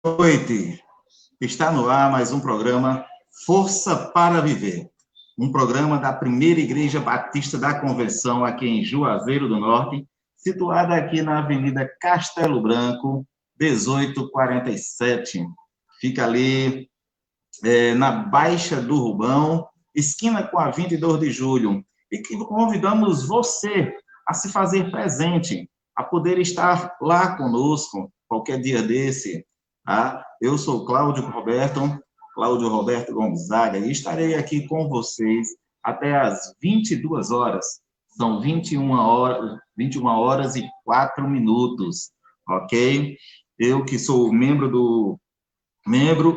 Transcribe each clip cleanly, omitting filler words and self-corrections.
Noite. Está no ar mais um programa Força para Viver, um programa da Primeira Igreja Batista da Convenção aqui em Juazeiro do Norte, situada aqui na Avenida Castelo Branco, 1847. Fica ali na Baixa do Rubão, esquina com a 22 de julho. E que convidamos você a se fazer presente, a poder estar lá conosco qualquer dia desse. Tá? Eu sou Cláudio Roberto Gonzaga, e estarei aqui com vocês até às 22 horas. São 21 horas e 4 minutos, ok? Eu que sou membro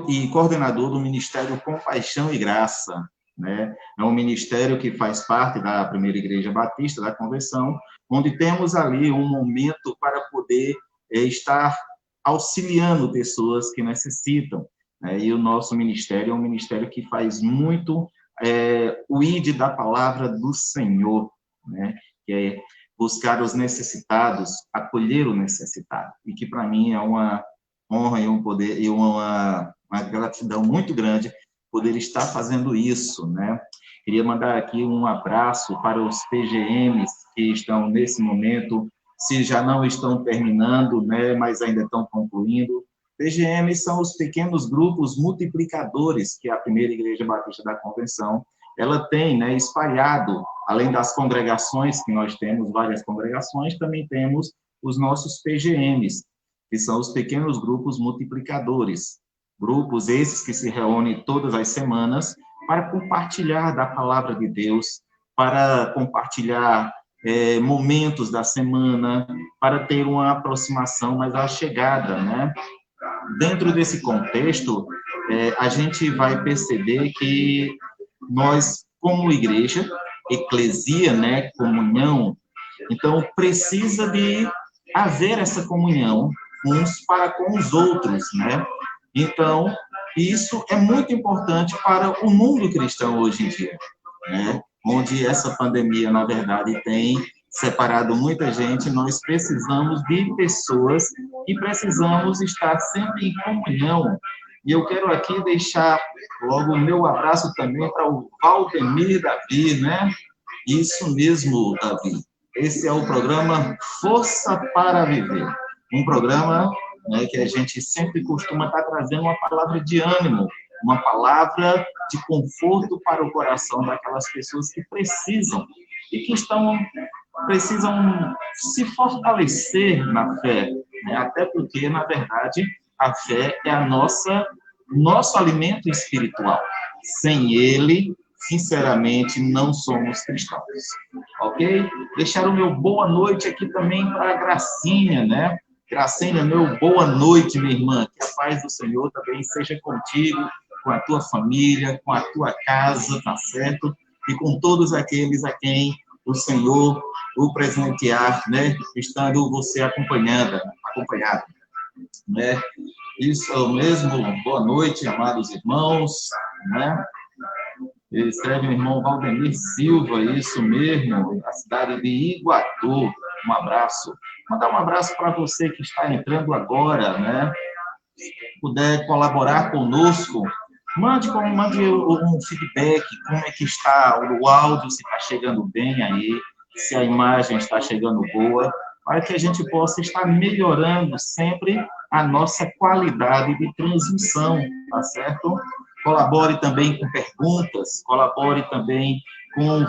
e coordenador do Ministério Compaixão e Graça, né? É um ministério que faz parte da Primeira Igreja Batista da Convenção, onde temos ali um momento para poder estar auxiliando pessoas que necessitam, né? E o nosso ministério é um ministério que faz muito o ID da palavra do Senhor, né? Que é buscar os necessitados, acolher o necessitado, e que para mim é uma honra e um poder e uma gratidão muito grande poder estar fazendo isso, né? Queria mandar aqui um abraço para os PGMs que estão nesse momento, se já não estão terminando, né, mas ainda estão concluindo. PGMs são os pequenos grupos multiplicadores que a Primeira Igreja Batista da Convenção ela tem, né, espalhado, além das congregações que nós temos, várias congregações, também temos os nossos PGMs, que são os pequenos grupos multiplicadores. Grupos esses que se reúnem todas as semanas para compartilhar da palavra de Deus, para compartilhar momentos da semana, para ter uma aproximação mais achegada, né? Dentro desse contexto, a gente vai perceber que nós, como igreja, eclesia, né, comunhão, então precisa de haver essa comunhão uns para com os outros, né? Então, isso é muito importante para o mundo cristão hoje em dia, né? Onde essa pandemia, na verdade, tem separado muita gente, nós precisamos de pessoas e precisamos estar sempre em comunhão. E eu quero aqui deixar logo o meu abraço também para o Valdemir Davi, né? Isso mesmo, Davi. Esse é o programa Força para Viver, um programa, né, que a gente sempre costuma estar trazendo uma palavra de ânimo, uma palavra de conforto para o coração daquelas pessoas que precisam e que precisam se fortalecer na fé, né? Até porque, na verdade, a fé é nosso alimento espiritual. Sem ele, sinceramente, não somos cristãos, ok? Deixar o meu boa noite aqui também para a Gracinha, né? Gracinha, meu boa noite, minha irmã. Que a paz do Senhor também seja contigo, com a tua família, com a tua casa, tá certo? E com todos aqueles a quem o Senhor o presentear, né? Estando você acompanhado, né? Isso mesmo, boa noite, amados irmãos, né? Escreve o irmão Valdemir Silva, isso mesmo, da cidade de Iguatu. Um abraço. Mandar um abraço para você que está entrando agora, né? Se puder colaborar conosco, mande um feedback, como é que está o áudio, se está chegando bem aí, se a imagem está chegando boa, para que a gente possa estar melhorando sempre a nossa qualidade de transmissão, tá certo? Colabore também com perguntas, colabore também com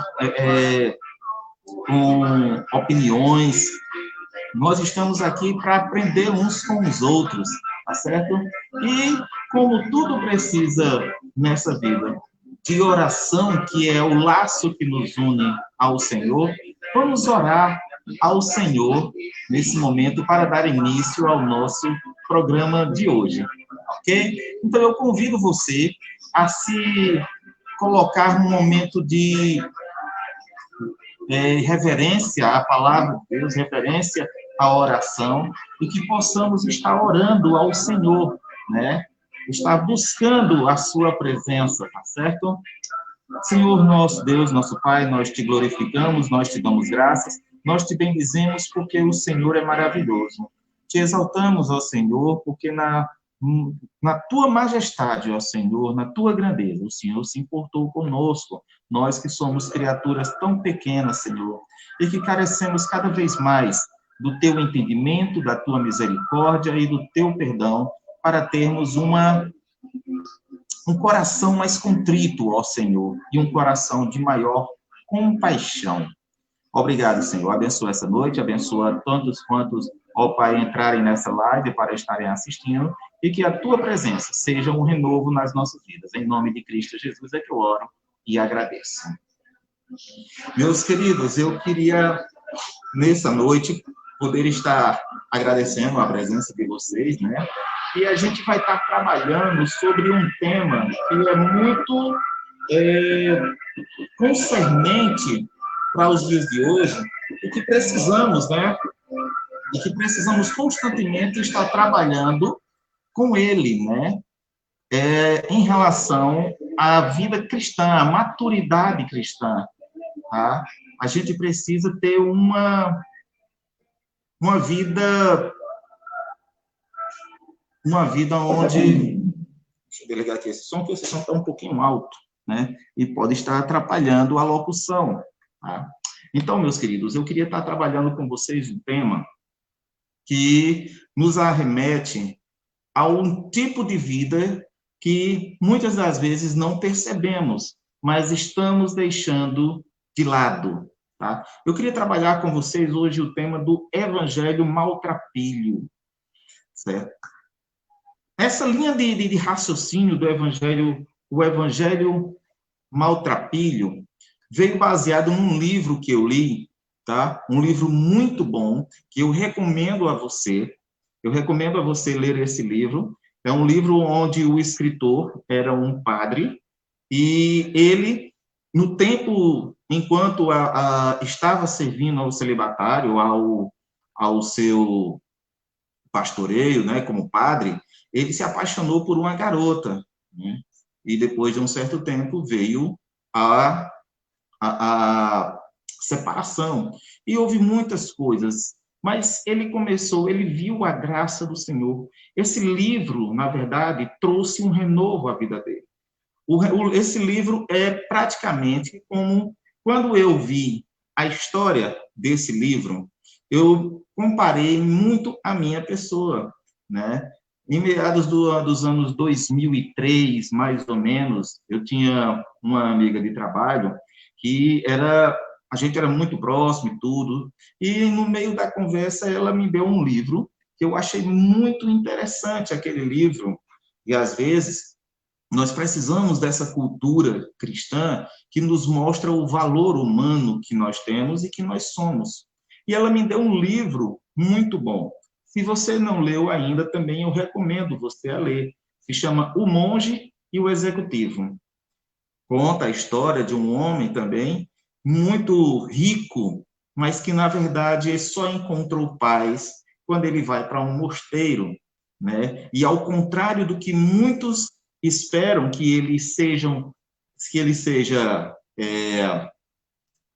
opiniões. Nós estamos aqui para aprender uns com os outros, tá certo? E como tudo precisa nessa vida de oração, que é o laço que nos une ao Senhor, vamos orar ao Senhor nesse momento para dar início ao nosso programa de hoje, ok? Então eu convido você a se colocar num momento de reverência à palavra de Deus, reverência à oração, e que possamos estar orando ao Senhor, né? Estar buscando a sua presença, tá certo? Senhor nosso Deus, nosso Pai, nós te glorificamos, nós te damos graças, nós te bendizemos porque o Senhor é maravilhoso. Te exaltamos, ó Senhor, porque na na tua majestade, ó Senhor, na tua grandeza, o Senhor se importou conosco, nós que somos criaturas tão pequenas, Senhor, e que carecemos cada vez mais do teu entendimento, da tua misericórdia e do teu perdão, para termos um coração mais contrito, ó Senhor, e um coração de maior compaixão. Obrigado, Senhor. Abençoa essa noite, abençoa tantos quantos, ó Pai, entrarem nessa live para estarem assistindo, e que a tua presença seja um renovo nas nossas vidas. Em nome de Cristo Jesus é que eu oro e agradeço. Meus queridos, eu queria, nessa noite, poder estar agradecendo a presença de vocês, né? E a gente vai estar trabalhando sobre um tema que é muito concernente para os dias de hoje, e que precisamos, né? E que precisamos constantemente estar trabalhando com ele, né? Em relação à vida cristã, à maturidade cristã, tá? A gente precisa ter uma vida onde... Deixa eu desligar aqui esse som, que esse som está um pouquinho alto, né? E pode estar atrapalhando a locução, tá? Então, meus queridos, eu queria estar trabalhando com vocês um tema que nos arremete a um tipo de vida que muitas das vezes não percebemos, mas estamos deixando de lado, tá? Eu queria trabalhar com vocês hoje o tema do evangelho maltrapilho, certo? Essa linha de raciocínio do evangelho, o evangelho maltrapilho, veio baseado num livro que eu li, tá? Um livro muito bom, que eu recomendo a você. Eu recomendo a você ler esse livro. É um livro onde o escritor era um padre, e ele, no tempo, enquanto estava servindo ao celibatário, ao seu pastoreio, né, como padre, ele se apaixonou por uma garota, né? E depois de um certo tempo veio a separação. E houve muitas coisas, mas ele viu a graça do Senhor. Esse livro, na verdade, trouxe um renovo à vida dele. Esse livro é praticamente como, quando eu vi a história desse livro, eu comparei muito a minha pessoa, né? Em meados dos anos 2003, mais ou menos, eu tinha uma amiga de trabalho que a gente era muito próximo e tudo, e no meio da conversa ela me deu um livro que eu achei muito interessante, aquele livro, e às vezes nós precisamos dessa cultura cristã que nos mostra o valor humano que nós temos e que nós somos. E ela me deu um livro muito bom. Se você não leu ainda, também eu recomendo você a ler. Se chama O Monge e o Executivo. Conta a história de um homem também muito rico, mas que, na verdade, só encontrou paz quando ele vai para um mosteiro, né? E, ao contrário do que muitos esperam que ele seja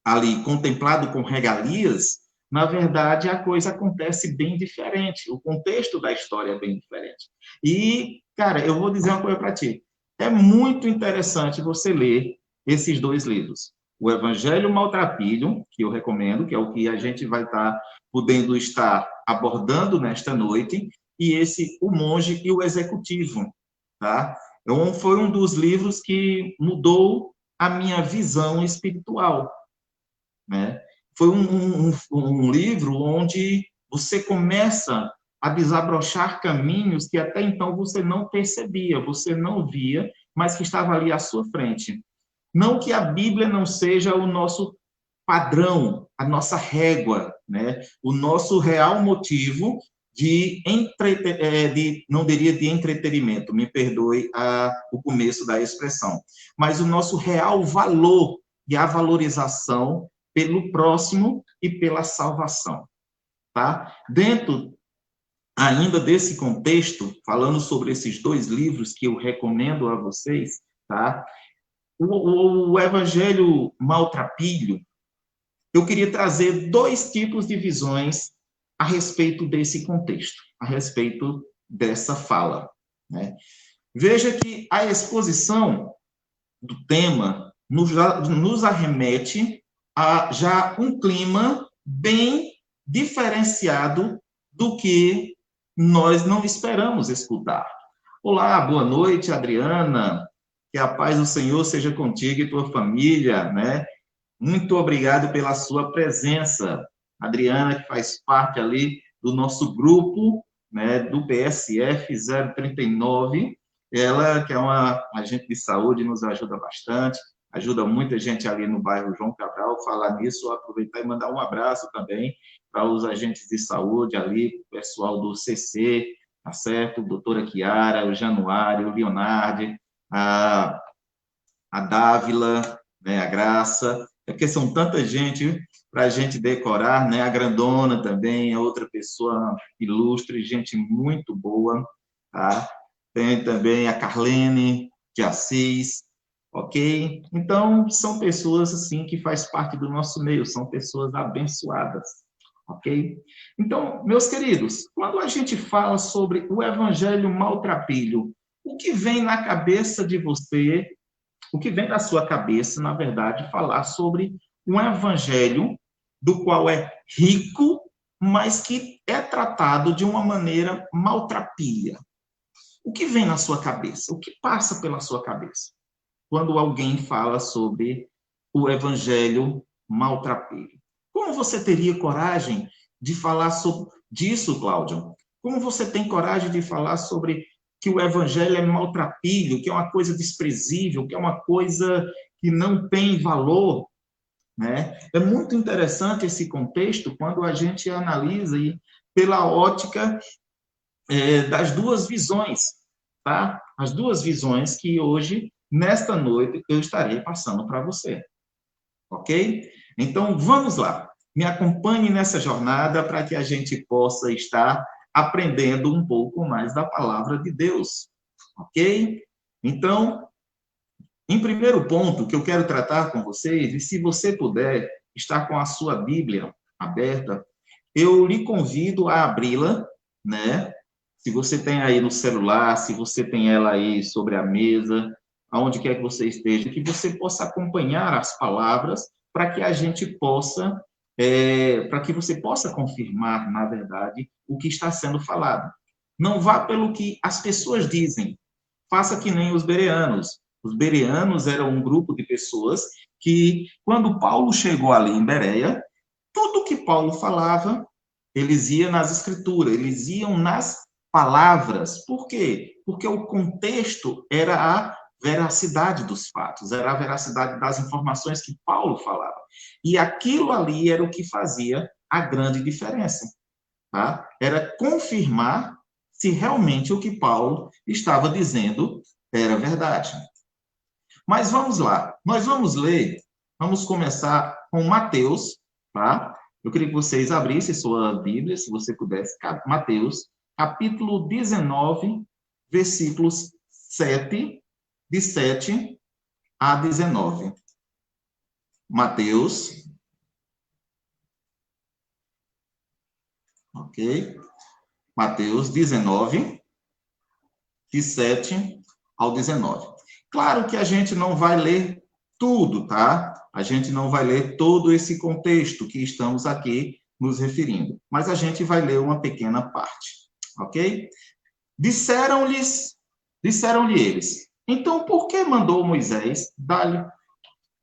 ali contemplado com regalias, na verdade, a coisa acontece bem diferente. O contexto da história é bem diferente. E, cara, eu vou dizer uma coisa para ti. É muito interessante você ler esses dois livros. O Evangelho Maltrapilho, que eu recomendo, que é o que a gente vai podendo estar abordando nesta noite, e esse O Monge e o Executivo, tá? Então, foi um dos livros que mudou a minha visão espiritual, né? Foi um livro onde você começa a desabrochar caminhos que até então você não percebia, você não via, mas que estava ali à sua frente. Não que a Bíblia não seja o nosso padrão, a nossa régua, né? O nosso real motivo não diria de entretenimento, me perdoe o começo da expressão, mas o nosso real valor e a valorização pelo próximo e pela salvação, tá? Dentro ainda desse contexto, falando sobre esses dois livros que eu recomendo a vocês, tá? O Evangelho Maltrapilho, eu queria trazer dois tipos de visões a respeito desse contexto, a respeito dessa fala. né? Veja que a exposição do tema nos arremete a já um clima bem diferenciado do que nós não esperamos escutar. Olá, boa noite, Adriana. Que a paz do Senhor seja contigo e tua família, né? Muito obrigado pela sua presença. Adriana, que faz parte ali do nosso grupo, né, do PSF 039, ela, que é uma agente de saúde, nos ajuda bastante, ajuda muita gente ali no bairro João Cabral. Falar nisso, aproveitar e mandar um abraço também para os agentes de saúde ali, o pessoal do CC, tá certo? Doutora Chiara, o Januário, o Leonardo, a Dávila, né, a Graça, é porque são tanta gente para a gente decorar, né? A Grandona também é outra pessoa ilustre, gente muito boa, tá? Tem também a Carlene de Assis, ok? Então, são pessoas, assim, que faz parte do nosso meio, são pessoas abençoadas, ok? Então, meus queridos, quando a gente fala sobre o evangelho maltrapilho, o que vem na cabeça de você, o que vem da sua cabeça, na verdade, falar sobre um evangelho do qual é rico, mas que é tratado de uma maneira maltrapilha. O que vem na sua cabeça? O que passa pela sua cabeça quando alguém fala sobre o evangelho maltrapilho? Como você teria coragem de falar disso, Cláudio? Como você tem coragem de falar sobre que o evangelho é maltrapilho, que é uma coisa desprezível, que é uma coisa que não tem valor, né? É muito interessante esse contexto quando a gente analisa pela ótica das duas visões, tá? As duas visões que hoje, nesta noite, eu estarei passando para você, ok? Então, vamos lá. Me acompanhe nessa jornada para que a gente possa estar aprendendo um pouco mais da palavra de Deus, ok? Então, em primeiro ponto que eu quero tratar com vocês, e se você puder estar com a sua Bíblia aberta, eu lhe convido a abri-la, né? Se você tem aí no celular, se você tem ela aí sobre a mesa, aonde quer que você esteja, que você possa acompanhar as palavras para que a gente possa, para que você possa confirmar, na verdade, o que está sendo falado. Não vá pelo que as pessoas dizem, faça que nem os bereanos. Os bereanos eram um grupo de pessoas que, quando Paulo chegou ali em Bereia, tudo que Paulo falava, eles iam nas escrituras, eles iam nas palavras. Por quê? Porque o contexto era a veracidade dos fatos, era a veracidade das informações que Paulo falava. E aquilo ali era o que fazia a grande diferença, tá? Era confirmar se realmente o que Paulo estava dizendo era verdade. Mas vamos lá, nós vamos ler, vamos começar com Mateus, tá? Eu queria que vocês abrissem sua Bíblia, se você pudesse, Mateus, capítulo 19, versículos 7, de 7 a 19. Mateus, ok? Mateus 19, de 7 ao 19. Claro que a gente não vai ler tudo, tá? A gente não vai ler todo esse contexto que estamos aqui nos referindo, mas a gente vai ler uma pequena parte, ok? Disseram-lhe eles, então por que mandou Moisés dar-lhe...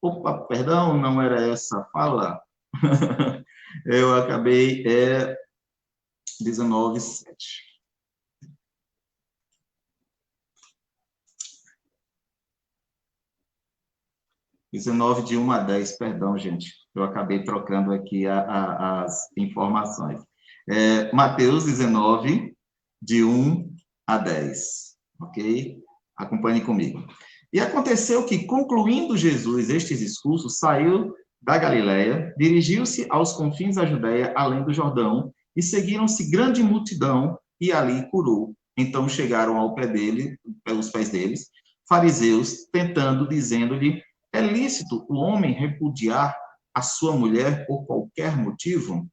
Opa, perdão, não era essa fala. Eu acabei 19, 7. 19 de 1 a 10, perdão, gente. Eu acabei trocando aqui as informações. Mateus 19, de 1 a 10. Ok? Acompanhe comigo. E aconteceu que, concluindo Jesus estes discursos, saiu da Galiléia, dirigiu-se aos confins da Judéia, além do Jordão, e seguiram-se grande multidão, e ali curou. Então chegaram ao pé dele, pelos pés deles, fariseus, tentando, dizendo-lhe: é lícito o homem repudiar a sua mulher por qualquer motivo?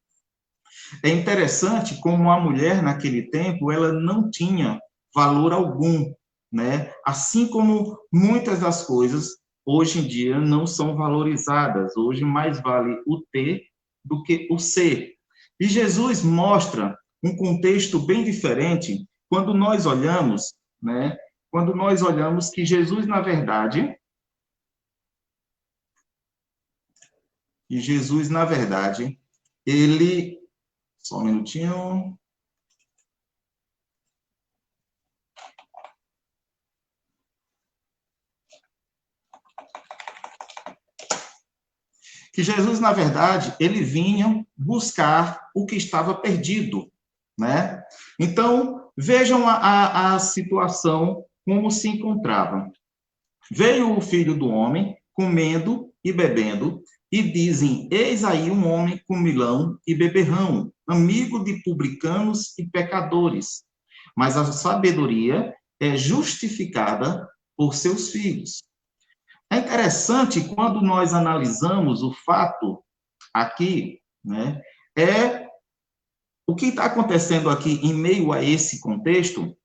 É interessante como a mulher, naquele tempo, ela não tinha valor algum, né? Assim como muitas das coisas hoje em dia não são valorizadas. Hoje mais vale o ter do que o ser. E Jesus mostra um contexto bem diferente quando nós olhamos, né? Quando nós olhamos que Jesus, na verdade, ele... Só um minutinho. Que Jesus, na verdade, ele vinha buscar o que estava perdido, né? Então, vejam a situação como se encontrava. Veio o filho do homem comendo e bebendo, e dizem, eis aí um homem comilão e beberrão, amigo de publicanos e pecadores. Mas a sabedoria é justificada por seus filhos. É interessante quando nós analisamos o fato aqui, né? O que está acontecendo aqui em meio a esse contexto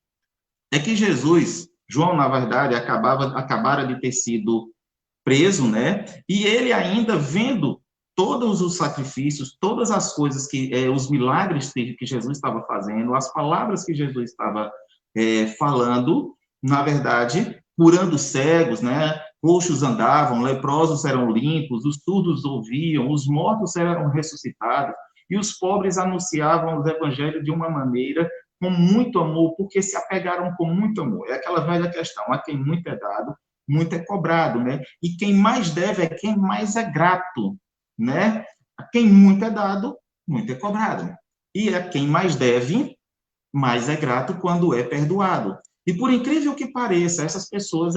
é que Jesus, João, na verdade, acabara de ter sido preso, né? E ele ainda vendo todos os sacrifícios, todas as coisas os milagres que Jesus estava fazendo, as palavras que Jesus estava falando, na verdade, curando cegos, né? Coxos andavam, leprosos eram limpos, os surdos ouviam, os mortos eram ressuscitados, e os pobres anunciavam os evangelhos de uma maneira com muito amor, porque se apegaram com muito amor. É aquela velha questão, a quem muito é dado, muito é cobrado, né? E quem mais deve é quem mais é grato, né? A quem muito é dado, muito é cobrado. E a quem mais deve, mais é grato quando é perdoado. E por incrível que pareça, essas pessoas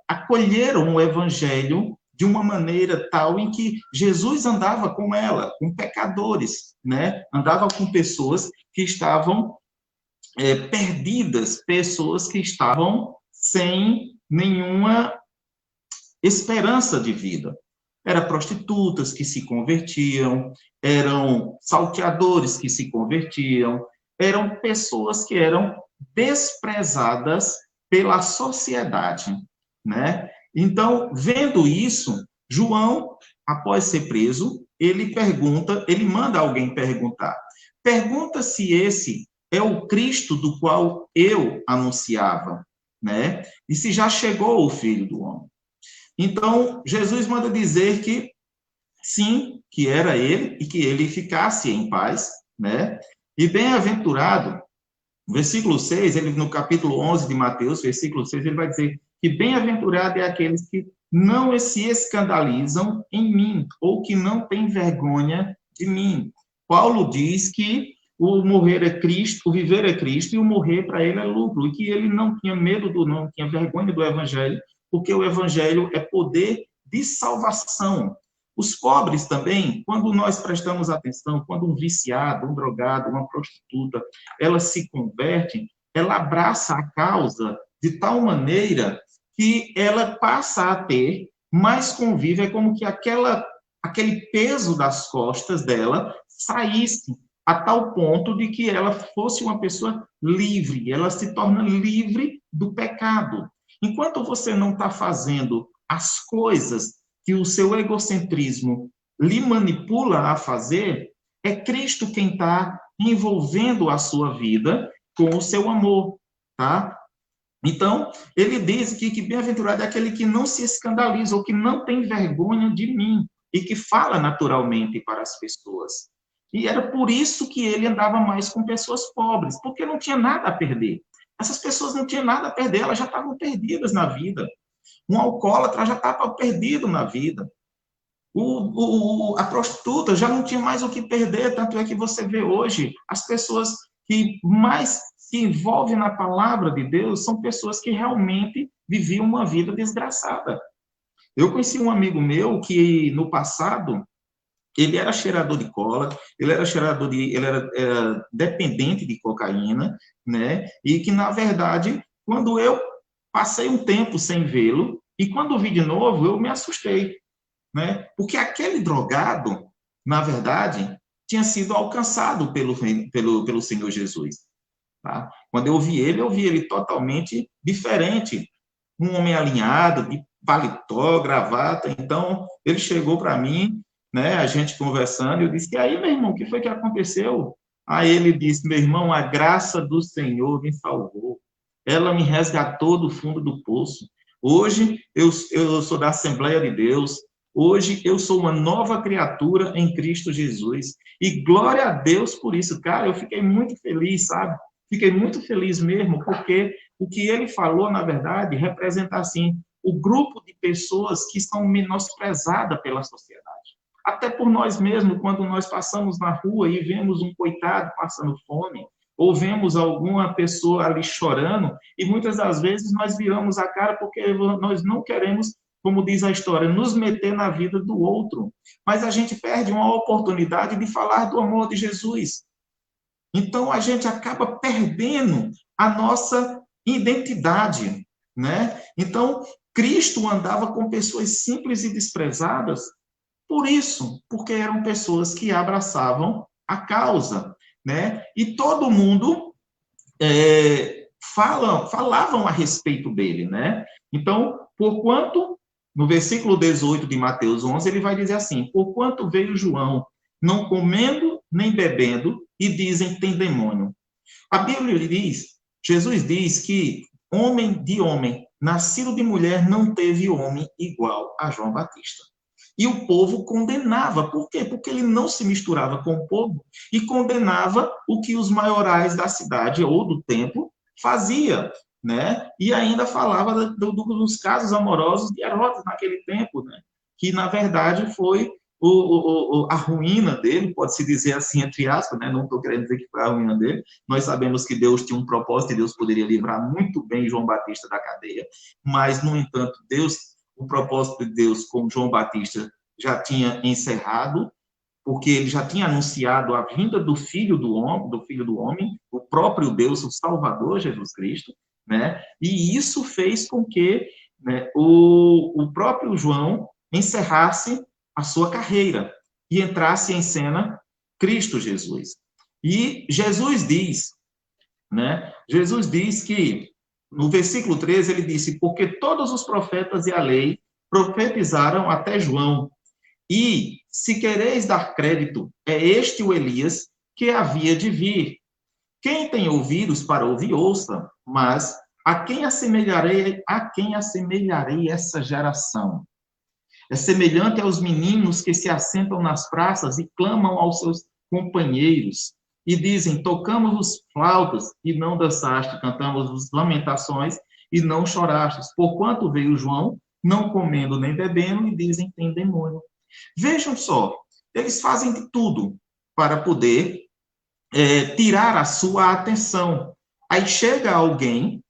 acolheram o evangelho de uma maneira tal em que Jesus andava com ela, com pecadores, né? Andava com pessoas que estavam perdidas, pessoas que estavam sem nenhuma esperança de vida. Eram prostitutas que se convertiam, eram salteadores que se convertiam, eram pessoas que eram desprezadas pela sociedade, né? Então, vendo isso, João, após ser preso, ele manda alguém perguntar. Pergunta se esse é o Cristo do qual eu anunciava, né? E se já chegou o Filho do Homem. Então, Jesus manda dizer que sim, que era ele e que ele ficasse em paz, né? E bem-aventurado, versículo 6, ele no capítulo 11 de Mateus, versículo 6, ele vai dizer que bem-aventurado é aqueles que não se escandalizam em mim, ou que não têm vergonha de mim. Paulo diz que o morrer é Cristo, o viver é Cristo, e o morrer para ele é lucro, e que ele não tinha medo não tinha vergonha do evangelho, porque o evangelho é poder de salvação. Os pobres também, quando nós prestamos atenção, quando um viciado, um drogado, uma prostituta, ela se converte, ela abraça a causa de tal maneira que ela passa a ter mais convívio, é como que aquele peso das costas dela saísse a tal ponto de que ela fosse uma pessoa livre, ela se torna livre do pecado. Enquanto você não está fazendo as coisas que o seu egocentrismo lhe manipula a fazer, é Cristo quem está envolvendo a sua vida com o seu amor, tá? Então, ele diz que bem-aventurado é aquele que não se escandaliza ou que não tem vergonha de mim e que fala naturalmente para as pessoas. E era por isso que ele andava mais com pessoas pobres, porque não tinha nada a perder. Essas pessoas não tinham nada a perder, elas já estavam perdidas na vida. Um alcoólatra já estava perdido na vida. A prostituta já não tinha mais o que perder, tanto é que você vê hoje as pessoas que mais se envolvem na palavra de Deus são pessoas que realmente viviam uma vida desgraçada. Eu conheci um amigo meu que, no passado, ele era cheirador de cola, ele era dependente de cocaína, né? E que, na verdade, quando eu passei um tempo sem vê-lo, e quando vi de novo, eu me assustei, né? Porque aquele drogado, na verdade, tinha sido alcançado pelo Senhor Jesus. tá? Quando eu vi ele totalmente diferente. Um homem alinhado, de paletó, gravata. Então, ele chegou para mim, né, a gente conversando, eu disse, e aí, meu irmão, o que foi que aconteceu? Aí ele disse, meu irmão, a graça do Senhor me salvou. Ela me resgatou do fundo do poço. Hoje, eu sou da Assembleia de Deus. Hoje, eu sou uma nova criatura em Cristo Jesus. E glória a Deus por isso, cara. Eu fiquei muito feliz, sabe? Fiquei muito feliz mesmo, porque o que ele falou, na verdade, representa, assim, o grupo de pessoas que são menosprezadas pela sociedade. Até por nós mesmos, quando nós passamos na rua e vemos um coitado passando fome, ou vemos alguma pessoa ali chorando, e muitas das vezes nós viramos a cara porque nós não queremos, como diz a história, nos meter na vida do outro. Mas a gente perde uma oportunidade de falar do amor de Jesus. Então, a gente acaba perdendo a nossa identidade, né? Então, Cristo andava com pessoas simples e desprezadas por isso, porque eram pessoas que abraçavam a causa, né? E todo mundo falavam a respeito dele, né? Então, porquanto, no versículo 18 de Mateus 11, ele vai dizer assim, porquanto veio João, não comendo nem bebendo, e dizem, tem demônio. A Bíblia diz, Jesus diz que homem de homem, nascido de mulher, não teve homem igual a João Batista. E o povo condenava. Por quê? Porque ele não se misturava com o povo e condenava o que os maiorais da cidade ou do templo fazia, né? E ainda falava dos casos amorosos de Herodes naquele tempo, né? Que, na verdade, foi a ruína dele, pode-se dizer assim, entre aspas, né? Não estou querendo dizer que foi a ruína dele. Nós sabemos que Deus tinha um propósito e Deus poderia livrar muito bem João Batista da cadeia, mas, no entanto, o propósito de Deus com João Batista já tinha encerrado, porque ele já tinha anunciado a vinda do Filho do Homem, o próprio Deus, o Salvador, Jesus Cristo, né? E isso fez com que, né, o próprio João encerrasse a sua carreira e entrasse em cena Cristo Jesus. E Jesus diz, né? Jesus diz que, no versículo 13, ele disse, porque todos os profetas e a lei profetizaram até João. E, se quereis dar crédito, é este o Elias que havia de vir. Quem tem ouvidos para ouvir, ouça, mas a quem assemelharei essa geração? É semelhante aos meninos que se assentam nas praças e clamam aos seus companheiros e dizem, tocamos os flautas e não dançaste, cantamos as lamentações e não chorastes. Porquanto veio João, não comendo nem bebendo, e dizem, tem demônio. Vejam só, eles fazem de tudo para poder tirar a sua atenção. Aí chega alguém,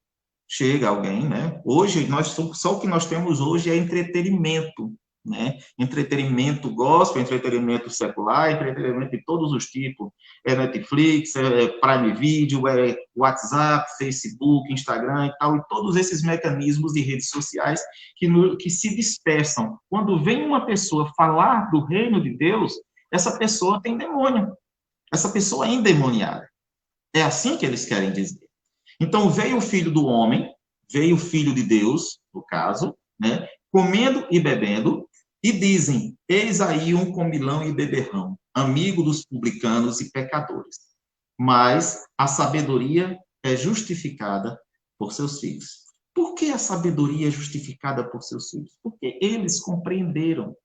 né? Hoje, só o que nós temos hoje é entretenimento, né? Entretenimento gospel, entretenimento secular, entretenimento de todos os tipos. É Netflix, é Prime Video, é WhatsApp, Facebook, Instagram e tal, e todos esses mecanismos de redes sociais que se dispersam. Quando vem uma pessoa falar do reino de Deus, essa pessoa tem demônio. Essa pessoa é endemoniada. É assim que eles querem dizer. Então, veio o Filho do Homem, veio o Filho de Deus, no caso, né, comendo e bebendo, e dizem, eis aí um comilão e beberrão, amigo dos publicanos e pecadores. Mas a sabedoria é justificada por seus filhos. Por que a sabedoria é justificada por seus filhos? Porque eles compreenderam.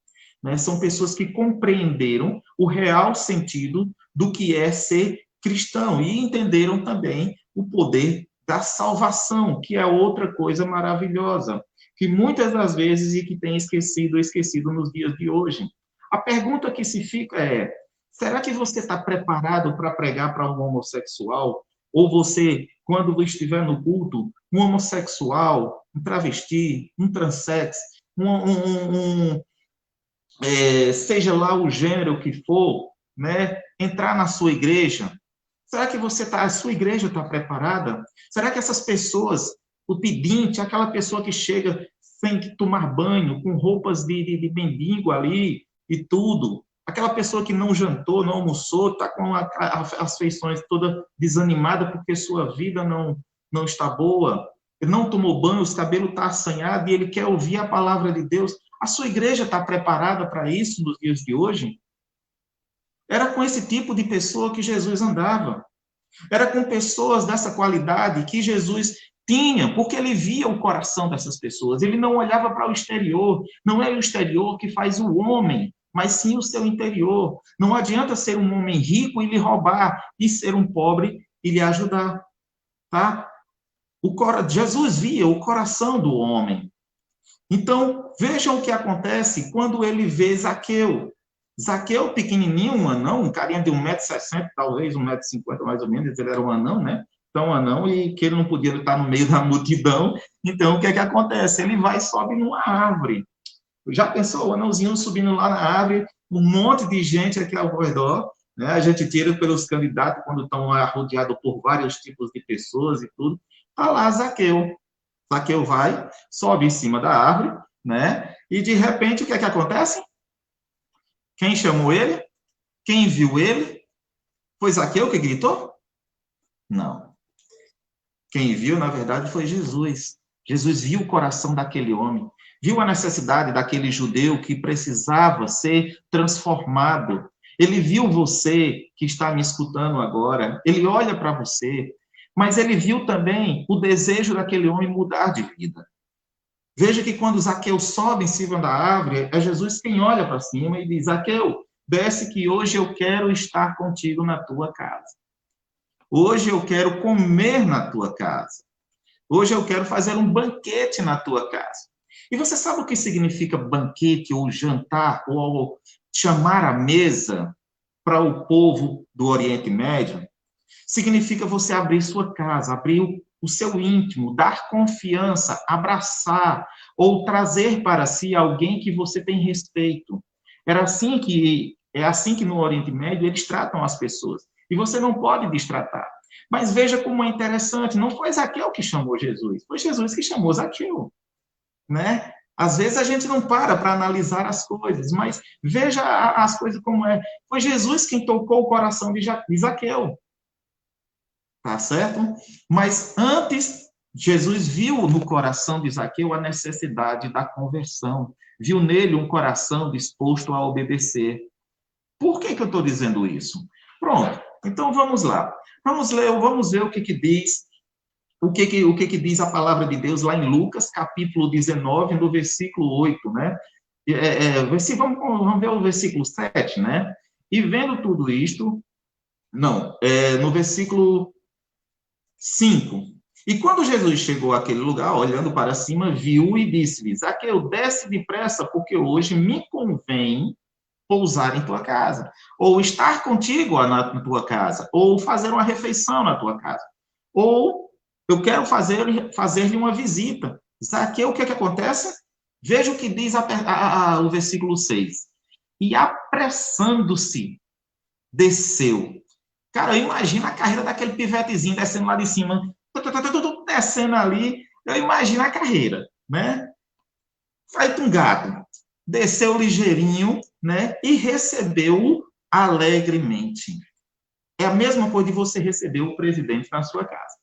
Né? São pessoas que compreenderam o real sentido do que é ser cristão e entenderam também o poder da salvação, que é outra coisa maravilhosa, que muitas das vezes e que tem esquecido nos dias de hoje. A pergunta que se fica é, será que você está preparado para pregar para um homossexual? Ou você, quando estiver no culto, um homossexual, um travesti, um transex, seja lá o gênero que for, né, entrar na sua igreja? Será que a sua igreja está preparada? Será que essas pessoas, o pedinte, aquela pessoa que chega sem tomar banho, com roupas de mendigo ali e tudo, aquela pessoa que não jantou, não almoçou, está com as feições toda desanimada porque sua vida não está boa, ele não tomou banho, os cabelos estão assanhados e ele quer ouvir a palavra de Deus. A sua igreja está preparada para isso nos dias de hoje? Era com esse tipo de pessoa que Jesus andava. Era com pessoas dessa qualidade que Jesus tinha, porque ele via o coração dessas pessoas. Ele não olhava para o exterior. Não é o exterior que faz o homem, mas sim o seu interior. Não adianta ser um homem rico e lhe roubar, e ser um pobre e lhe ajudar. Tá? Jesus via o coração do homem. Então, vejam o que acontece quando ele vê Zaqueu. Zaqueu, pequenininho, um anão, um carinha de 1,60 m, talvez 1,50 m mais ou menos, ele era um anão, né? Então, um anão, e que ele não podia estar no meio da multidão. Então, o que é que acontece? Ele vai e sobe numa árvore. Já pensou o anãozinho subindo lá na árvore, um monte de gente aqui ao redor, né? A gente tira pelos candidatos quando estão rodeados por vários tipos de pessoas e tudo. Está lá Zaqueu. Zaqueu vai, sobe em cima da árvore, né? E, de repente, o que é que acontece? Quem chamou ele? Quem viu ele? Foi Zaqueu que gritou? Não. Quem viu, na verdade, foi Jesus. Jesus viu o coração daquele homem, viu a necessidade daquele judeu que precisava ser transformado. Ele viu você que está me escutando agora, ele olha para você, mas ele viu também o desejo daquele homem mudar de vida. Veja que quando Zaqueu sobe em cima da árvore, é Jesus quem olha para cima e diz: Zaqueu, desce que hoje eu quero estar contigo na tua casa. Hoje eu quero comer na tua casa. Hoje eu quero fazer um banquete na tua casa. E você sabe o que significa banquete ou jantar ou chamar à mesa para o povo do Oriente Médio? Significa você abrir sua casa, abrir o seu íntimo, dar confiança, abraçar ou trazer para si alguém que você tem respeito. É assim que no Oriente Médio eles tratam as pessoas. E você não pode destratar. Mas veja como é interessante, não foi Zaqueu que chamou Jesus, foi Jesus que chamou Zaqueu, né? Às vezes a gente não para analisar as coisas, mas veja as coisas como é. Foi Jesus quem tocou o coração de Zaqueu. Tá certo? Mas antes, Jesus viu no coração de Zaqueu a necessidade da conversão. Viu nele um coração disposto a obedecer. Por que eu estou dizendo isso? Pronto. Então vamos lá. Vamos ver o que diz, o que diz a palavra de Deus lá em Lucas, capítulo 19, no versículo 8, né? Vamos ver o versículo 7, né? E vendo tudo isto, no versículo 5. E quando Jesus chegou àquele lugar, olhando para cima, viu e disse-lhe: Zaqueu, desce depressa, porque hoje me convém pousar em tua casa, ou estar contigo na tua casa, ou fazer uma refeição na tua casa, ou eu quero fazer-lhe uma visita. Zaqueu, o que acontece? Veja o que diz o versículo 6. E apressando-se, desceu. Cara, imagina a carreira daquele pivetezinho descendo lá de cima, descendo ali, eu imagino a carreira, né? Feito um gato, desceu ligeirinho, né? E recebeu-o alegremente. É a mesma coisa de você receber o presidente na sua casa.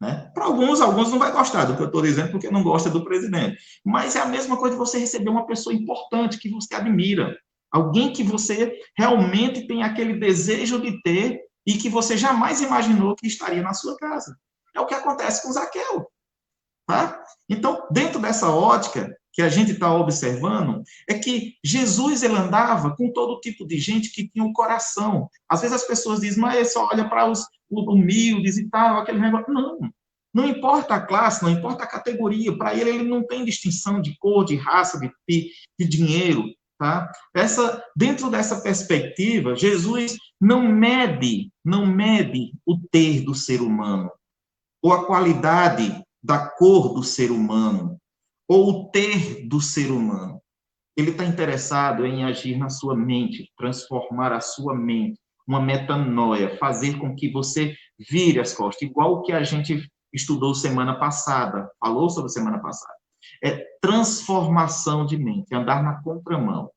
Né? Para alguns não vai gostar do que eu estou dizendo, porque não gosta do presidente. Mas é a mesma coisa de você receber uma pessoa importante que você admira. Alguém que você realmente tem aquele desejo de ter e que você jamais imaginou que estaria na sua casa. É o que acontece com Zaqueu. Tá? Então, dentro dessa ótica que a gente está observando, é que Jesus ele andava com todo tipo de gente que tinha um coração. Às vezes as pessoas dizem, mas ele só olha para os humildes e tal, aquele negócio. Não importa a classe, não importa a categoria. Para ele não tem distinção de cor, de raça, de dinheiro. Tá? Dentro dessa perspectiva, Jesus não mede o ter do ser humano, ou a qualidade da cor do ser humano, ou o ter do ser humano. Ele está interessado em agir na sua mente, transformar a sua mente, uma metanoia, fazer com que você vire as costas, igual o que a gente estudou semana passada, falou sobre semana passada. É transformação de mente, andar na contramão.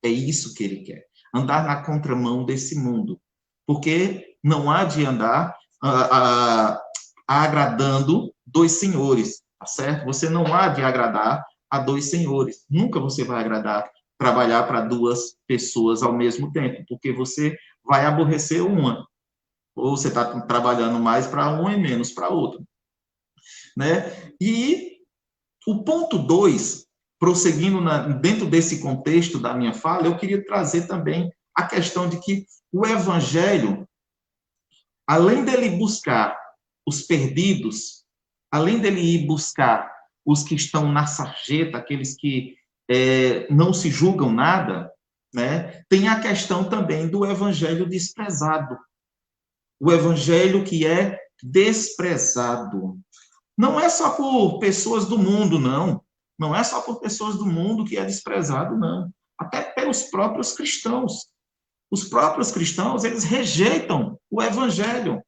É isso que ele quer. andar na contramão desse mundo, porque não há de andar agradando dois senhores, tá certo? Você não há de agradar a dois senhores. Nunca você vai agradar, trabalhar para duas pessoas ao mesmo tempo, porque você vai aborrecer uma, ou você está trabalhando mais para uma e menos para outra, né? E o ponto 2, prosseguindo dentro desse contexto da minha fala, eu queria trazer também a questão de que o evangelho, além dele buscar os perdidos, além dele ir buscar os que estão na sarjeta, aqueles que não se julgam nada, né? Tem a questão também do evangelho desprezado. O evangelho que é desprezado. Não é só por pessoas do mundo, não. Não é só por pessoas do mundo que é desprezado, não. Até pelos próprios cristãos. Os próprios cristãos, eles rejeitam o evangelho.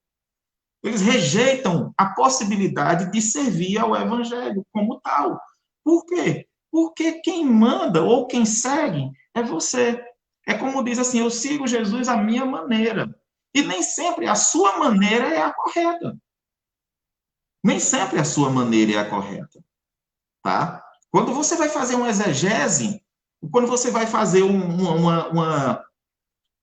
Eles rejeitam a possibilidade de servir ao evangelho como tal. Por quê? Porque quem manda ou quem segue é você. É como diz assim, eu sigo Jesus à minha maneira. E nem sempre a sua maneira é a correta. Nem sempre a sua maneira é a correta. Tá? Quando você vai fazer uma exegese, quando você vai fazer uma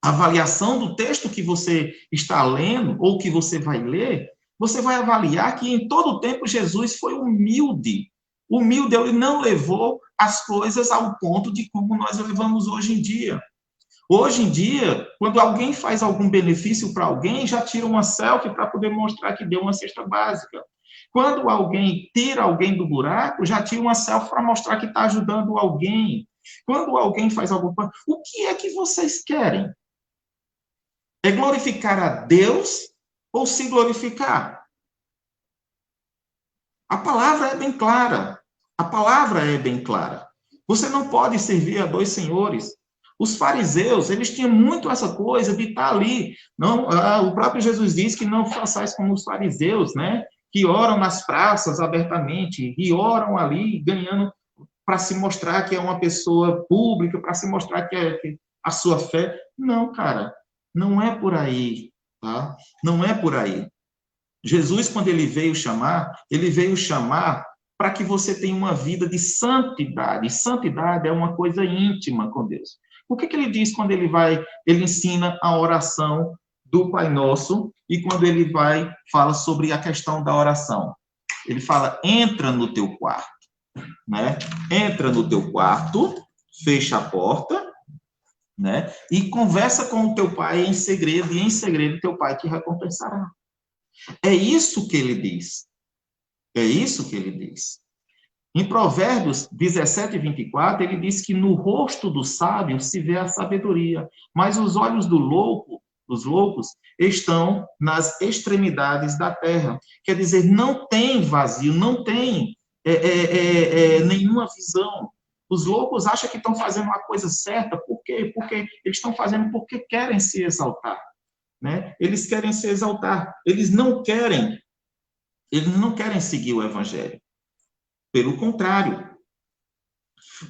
avaliação do texto que você está lendo ou que você vai ler, você vai avaliar que em todo o tempo Jesus foi humilde. Humilde, ele não levou as coisas ao ponto de como nós levamos hoje em dia. Hoje em dia, quando alguém faz algum benefício para alguém, já tira uma selfie para poder mostrar que deu uma cesta básica. Quando alguém tira alguém do buraco, já tira uma selfie para mostrar que está ajudando alguém. Quando alguém faz alguma coisa, o que é que vocês querem? É glorificar a Deus ou se glorificar? A palavra é bem clara. A palavra é bem clara. Você não pode servir a dois senhores. Os fariseus, eles tinham muito essa coisa de estar ali. Não, o próprio Jesus diz que não façais como os fariseus, né? Que oram nas praças abertamente e oram ali ganhando para se mostrar que é uma pessoa pública, para se mostrar que é a sua fé. Não, cara, não é por aí, tá? Não é por aí. Jesus, quando ele veio chamar para que você tenha uma vida de santidade. E santidade é uma coisa íntima com Deus. O que ele diz quando ele ensina a oração do Pai Nosso e quando ele fala sobre a questão da oração? Ele fala, entra no teu quarto, né? Entra no teu quarto, fecha a porta, né? E conversa com o teu pai em segredo, e em segredo teu pai te recompensará. É isso que ele diz. É isso que ele diz. Em Provérbios 17, 24, ele diz que no rosto do sábio se vê a sabedoria, mas os olhos dos loucos, estão nas extremidades da terra. Quer dizer, não tem vazio, não tem nenhuma visão. Os loucos acham que estão fazendo uma coisa certa, por quê? Porque eles estão fazendo porque querem se exaltar. Né? Eles querem se exaltar, eles não querem seguir o evangelho. Pelo contrário.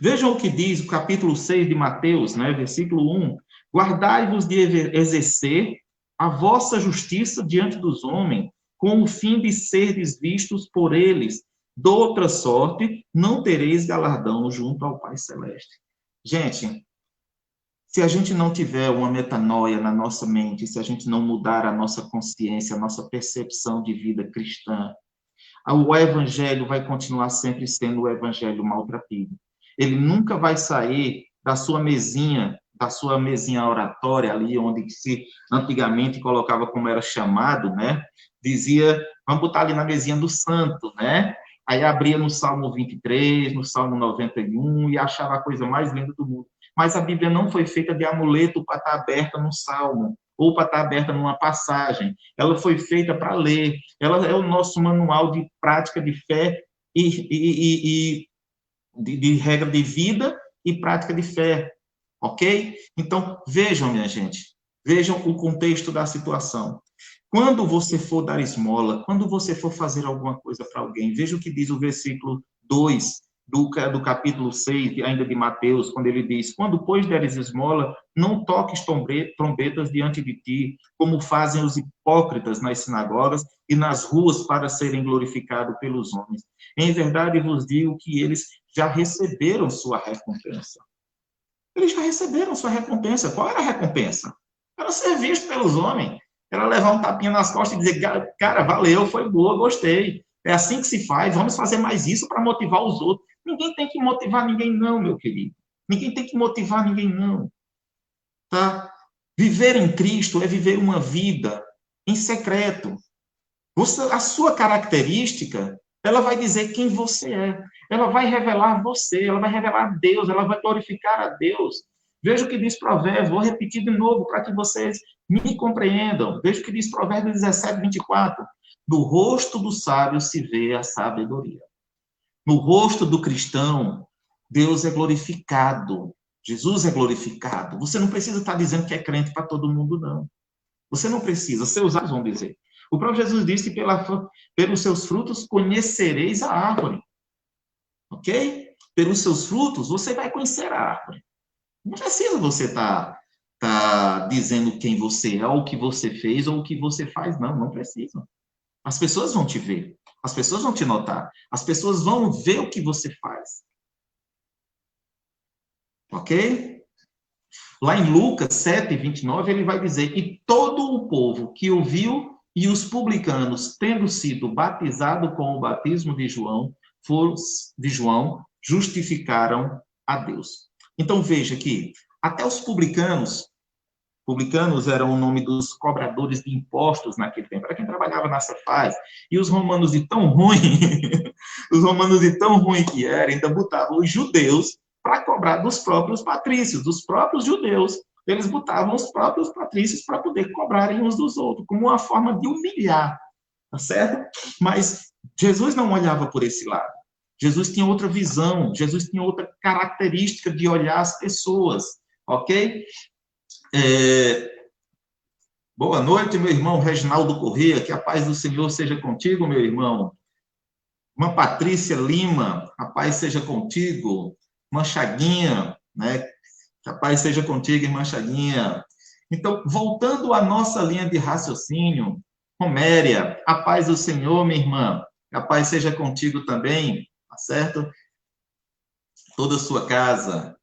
Vejam o que diz o capítulo 6 de Mateus, né, versículo 1. Guardai-vos de exercer a vossa justiça diante dos homens, com o fim de serdes vistos por eles. De outra sorte, não tereis galardão junto ao Pai Celeste. Gente, se a gente não tiver uma metanoia na nossa mente, se a gente não mudar a nossa consciência, a nossa percepção de vida cristã, o evangelho vai continuar sempre sendo o evangelho maltrapilho. Ele nunca vai sair da sua mesinha oratória ali, onde se antigamente colocava como era chamado, né? Dizia, vamos botar ali na mesinha do santo, né? Aí abria no Salmo 23, no Salmo 91 e achava a coisa mais linda do mundo. Mas a Bíblia não foi feita de amuleto para estar aberta no Salmo ou para estar aberta numa passagem. Ela foi feita para ler. Ela é o nosso manual de prática de fé e de regra de vida e prática de fé. Ok? Então, vejam, minha gente. Vejam o contexto da situação. Quando você for dar esmola, quando você for fazer alguma coisa para alguém, veja o que diz o versículo 2 do capítulo 6, ainda de Mateus, quando ele diz: quando, pois, deres esmola, não toques trombetas diante de ti, como fazem os hipócritas nas sinagogas e nas ruas para serem glorificados pelos homens. Em verdade vos digo que eles já receberam sua recompensa. Eles já receberam sua recompensa. Qual era a recompensa? Era ser visto pelos homens. Era levar um tapinha nas costas e dizer: cara, valeu, foi boa, gostei. É assim que se faz, vamos fazer mais isso para motivar os outros. Ninguém tem que motivar ninguém, não, meu querido. Ninguém tem que motivar ninguém, não. Tá? Viver em Cristo é viver uma vida em secreto. A sua característica, ela vai dizer quem você é. Ela vai revelar você, ela vai revelar Deus, ela vai glorificar a Deus. Veja o que diz Provérbios, vou repetir de novo para que vocês me compreendam. Veja o que diz Provérbios 17, 24. No rosto do sábio se vê a sabedoria. No rosto do cristão, Deus é glorificado. Jesus é glorificado. Você não precisa estar dizendo que é crente para todo mundo, não. Você não precisa, seus atos vão dizer. O próprio Jesus disse que pelos seus frutos conhecereis a árvore. Ok? Pelos seus frutos você vai conhecer a árvore. Não precisa você estar dizendo quem você é, ou o que você fez, ou o que você faz. Não, não precisa. As pessoas vão te ver. As pessoas vão te notar. As pessoas vão ver o que você faz. Ok? Lá em Lucas 7, 29, ele vai dizer: e todo o povo que ouviu e os publicanos, tendo sido batizados com o batismo de João, justificaram a Deus. Então veja que até os publicanos eram o nome dos cobradores de impostos naquele tempo, era quem trabalhava na Cefaz, e os romanos de tão ruim, que eram, ainda botavam os judeus para cobrar dos próprios patrícios, dos próprios judeus. Eles botavam os próprios patrícios para poder cobrarem uns dos outros, como uma forma de humilhar, tá certo? Mas Jesus não olhava por esse lado. Jesus tinha outra visão, Jesus tinha outra característica de olhar as pessoas, ok? Boa noite, meu irmão Reginaldo Corrêa, que a paz do Senhor seja contigo, meu irmão. Irmã Patrícia Lima, a paz seja contigo. Irmã Chaguinha, né? Que a paz seja contigo, irmã Chaguinha. Então, voltando à nossa linha de raciocínio, Roméria, a paz do Senhor, minha irmã. Que a paz seja contigo também, tá certo? Toda a sua casa.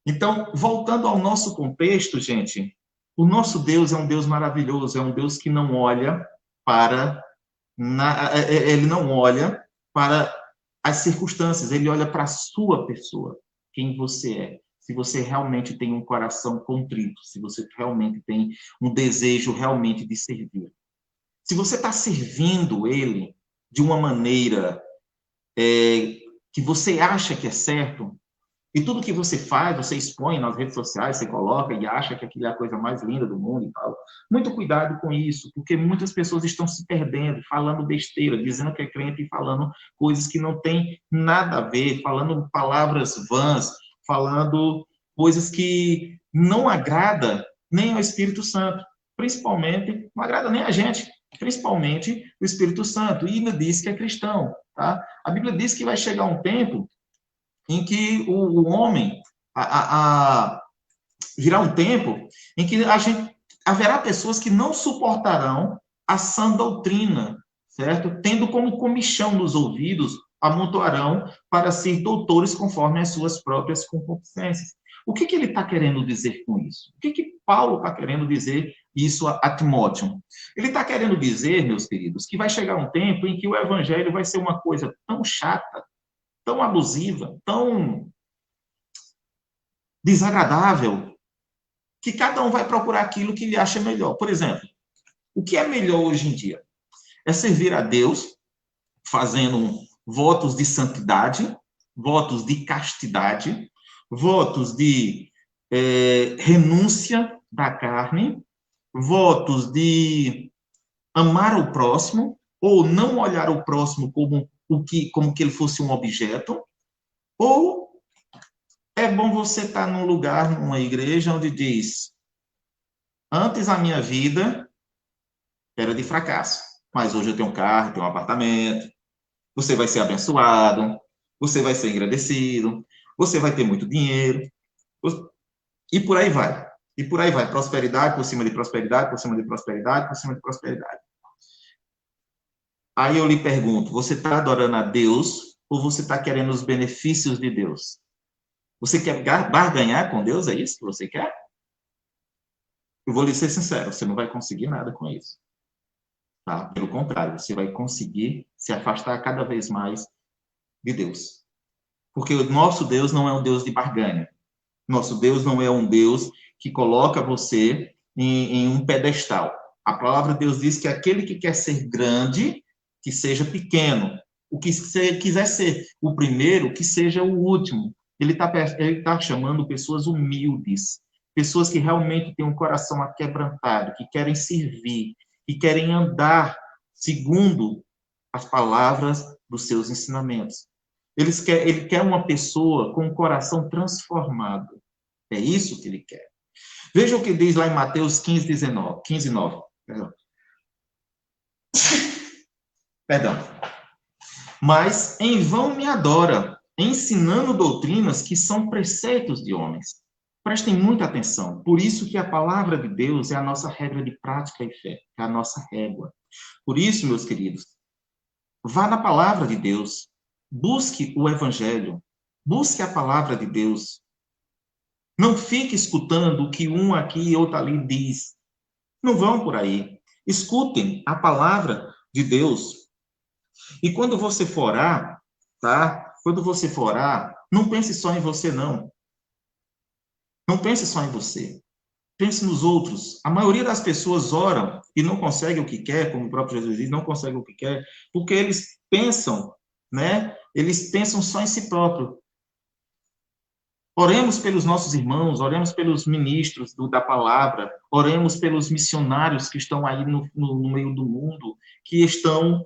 Então, voltando ao nosso contexto, gente, o nosso Deus é um Deus maravilhoso, é um Deus que não olha para ele não olha para as circunstâncias, ele olha para a sua pessoa, quem você é. Se você realmente tem um coração contrito, se você realmente tem um desejo realmente de servir. Se você está servindo ele de uma maneira que você acha que é certo, e tudo que você faz, você expõe nas redes sociais, você coloca e acha que aquilo é a coisa mais linda do mundo e tal. Muito cuidado com isso, porque muitas pessoas estão se perdendo, falando besteira, dizendo que é crente e falando coisas que não têm nada a ver, falando palavras vãs, falando coisas que não agrada nem ao Espírito Santo, principalmente, não agrada nem a gente, principalmente o Espírito Santo. E ainda diz que é cristão, tá? A Bíblia diz que vai chegar um tempo em que o homem virá um tempo em que haverá pessoas que não suportarão a sã doutrina, certo? Tendo como comichão nos ouvidos, amontoarão para ser doutores conforme as suas próprias concupiscências. O que ele está querendo dizer com isso? O que Paulo está querendo dizer isso a Timóteo? Ele está querendo dizer, meus queridos, que vai chegar um tempo em que o evangelho vai ser uma coisa tão chata, tão abusiva, tão desagradável, que cada um vai procurar aquilo que ele acha melhor. Por exemplo, o que é melhor hoje em dia? É servir a Deus fazendo votos de santidade, votos de castidade, votos de renúncia da carne, votos de amar o próximo, ou não olhar o próximo como que ele fosse um objeto, ou é bom você estar num lugar, numa igreja, onde diz: antes a minha vida era de fracasso, mas hoje eu tenho um carro, tenho um apartamento, você vai ser abençoado, você vai ser agradecido, você vai ter muito dinheiro, e por aí vai. E por aí vai, prosperidade por cima de prosperidade, por cima de prosperidade, por cima de prosperidade. Aí eu lhe pergunto, você está adorando a Deus ou você está querendo os benefícios de Deus? Você quer barganhar com Deus? É isso que você quer? Eu vou lhe ser sincero, você não vai conseguir nada com isso. Tá? Pelo contrário, você vai conseguir se afastar cada vez mais de Deus. Porque o nosso Deus não é um Deus de barganha. Nosso Deus não é um Deus que coloca você em um pedestal. A palavra de Deus diz que aquele que quer ser grande, que seja pequeno. O que quiser ser o primeiro, que seja o último. Ele tá chamando pessoas humildes, pessoas que realmente têm um coração aquebrantado, que querem servir, que querem andar segundo as palavras dos seus ensinamentos. Ele quer uma pessoa com o coração transformado. É isso que ele quer. Veja o que diz lá em Mateus 15, 9. Perdão. Mas em vão me adora, ensinando doutrinas que são preceitos de homens. Prestem muita atenção. Por isso que a palavra de Deus é a nossa regra de prática e fé, é a nossa régua. Por isso, meus queridos, vá na palavra de Deus, busque o evangelho, busque a palavra de Deus. Não fique escutando o que um aqui e outro ali diz. Não vão por aí. Escutem a palavra de Deus. E quando você for orar, tá? Quando você for orar, não pense só em você, não. Não pense só em você. Pense nos outros. A maioria das pessoas oram e não consegue o que quer, como o próprio Jesus diz, não consegue o que quer, porque eles pensam, né? Eles pensam só em si próprio. Oremos pelos nossos irmãos, oremos pelos ministros da palavra, oremos pelos missionários que estão aí no meio do mundo, que estão,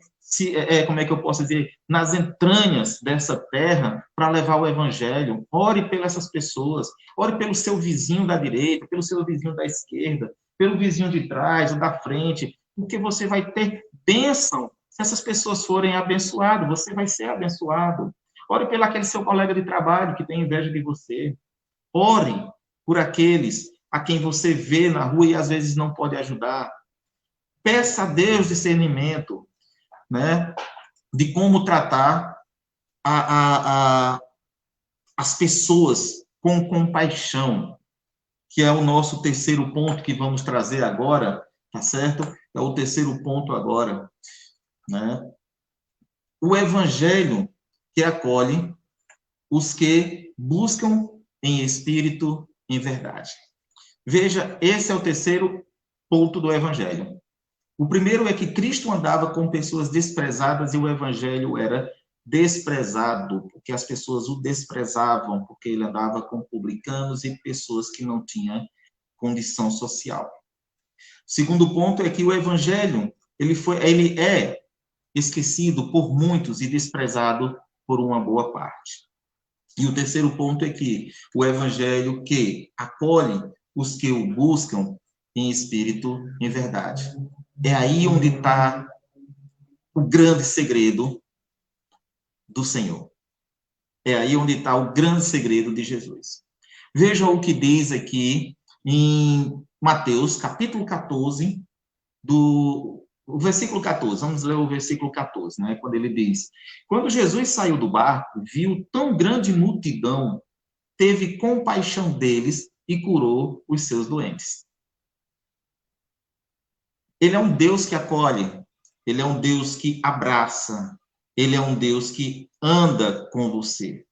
como é que eu posso dizer, nas entranhas dessa terra para levar o evangelho. Ore pelas essas pessoas, ore pelo seu vizinho da direita, pelo seu vizinho da esquerda, pelo vizinho de trás ou da frente, porque você vai ter bênção. Se essas pessoas forem abençoadas, você vai ser abençoado. Ore pelo aquele seu colega de trabalho que tem inveja de você. Ore por aqueles a quem você vê na rua e às vezes não pode ajudar. Peça a Deus discernimento, né, de como tratar as pessoas com compaixão, que é o nosso terceiro ponto que vamos trazer agora, tá certo? É o terceiro ponto agora, né? O evangelho que acolhe os que buscam em espírito, em verdade. Veja, esse é o terceiro ponto do evangelho. O primeiro é que Cristo andava com pessoas desprezadas e o evangelho era desprezado, porque as pessoas o desprezavam, porque ele andava com publicanos e pessoas que não tinham condição social. O segundo ponto é que o evangelho, ele é esquecido por muitos e desprezado por uma boa parte. E o terceiro ponto é que o evangelho que acolhe os que o buscam em espírito, em verdade. É aí onde está o grande segredo do Senhor. É aí onde está o grande segredo de Jesus. Veja o que diz aqui em Mateus, capítulo 14, o versículo 14. Vamos ler o versículo 14, né? Quando ele diz: quando Jesus saiu do barco, viu tão grande multidão, teve compaixão deles e curou os seus doentes. Ele é um Deus que acolhe, ele é um Deus que abraça, ele é um Deus que anda com você.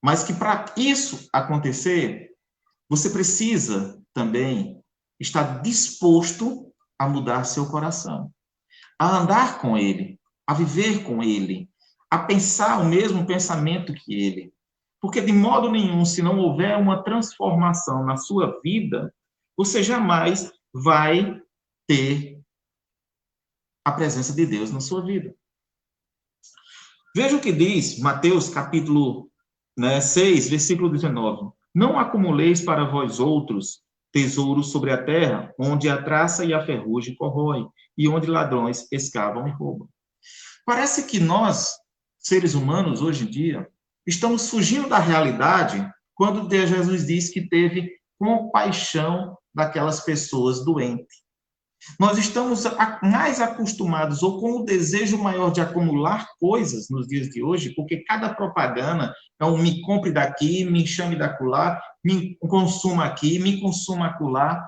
Mas que para isso acontecer, você precisa também estar disposto a mudar seu coração, a andar com ele, a viver com ele, a pensar o mesmo pensamento que ele. Porque de modo nenhum, se não houver uma transformação na sua vida, você jamais vai ter a presença de Deus na sua vida. Veja o que diz Mateus capítulo 6, versículo 19. Não acumuleis para vós outros tesouros sobre a terra, onde a traça e a ferrugem corroem, e onde ladrões escavam e roubam. Parece que nós seres humanos, hoje em dia, estamos fugindo da realidade quando Jesus diz que teve compaixão daquelas pessoas doentes. Nós estamos mais acostumados ou com o desejo maior de acumular coisas nos dias de hoje, porque cada propaganda é um me compre daqui, me chame dacular, me consuma aqui, me consuma acolá.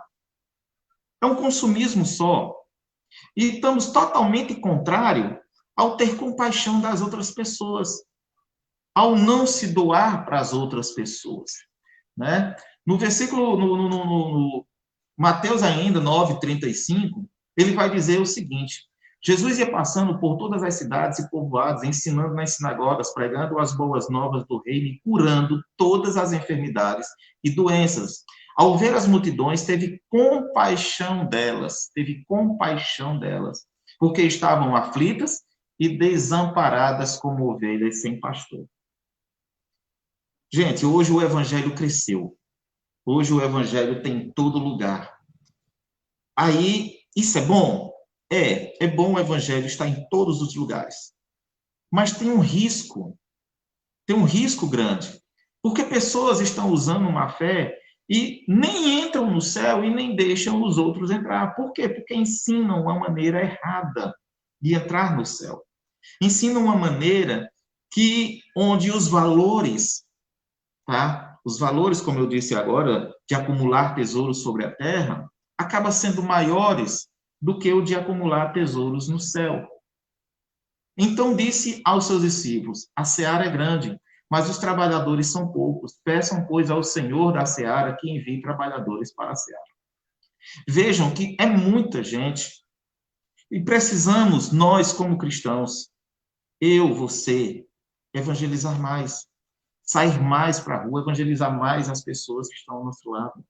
É um consumismo só. E estamos totalmente contrário ao ter compaixão das outras pessoas, ao não se doar para as outras pessoas, né? No versículo, no Mateus ainda, 9:35, ele vai dizer o seguinte: Jesus ia passando por todas as cidades e povoados, ensinando nas sinagogas, pregando as boas novas do reino e curando todas as enfermidades e doenças. Ao ver as multidões, teve compaixão delas, porque estavam aflitas e desamparadas como ovelhas sem pastor. Gente, hoje o evangelho cresceu. Hoje o evangelho tem em todo lugar. Aí, isso é bom? É bom o evangelho estar em todos os lugares. Mas tem um risco grande. Porque pessoas estão usando uma fé e nem entram no céu e nem deixam os outros entrar. Por quê? Porque ensinam uma maneira errada de entrar no céu. Ensinam uma maneira onde os valores, tá? Os valores, como eu disse agora, de acumular tesouros sobre a terra, acaba sendo maiores do que o de acumular tesouros no céu. Então disse aos seus discípulos: a seara é grande, mas os trabalhadores são poucos. Peçam, pois, ao Senhor da seara que envie trabalhadores para a seara. Vejam que é muita gente e precisamos, nós como cristãos, eu, você, evangelizar mais, sair mais para a rua, evangelizar mais as pessoas que estão ao nosso lado.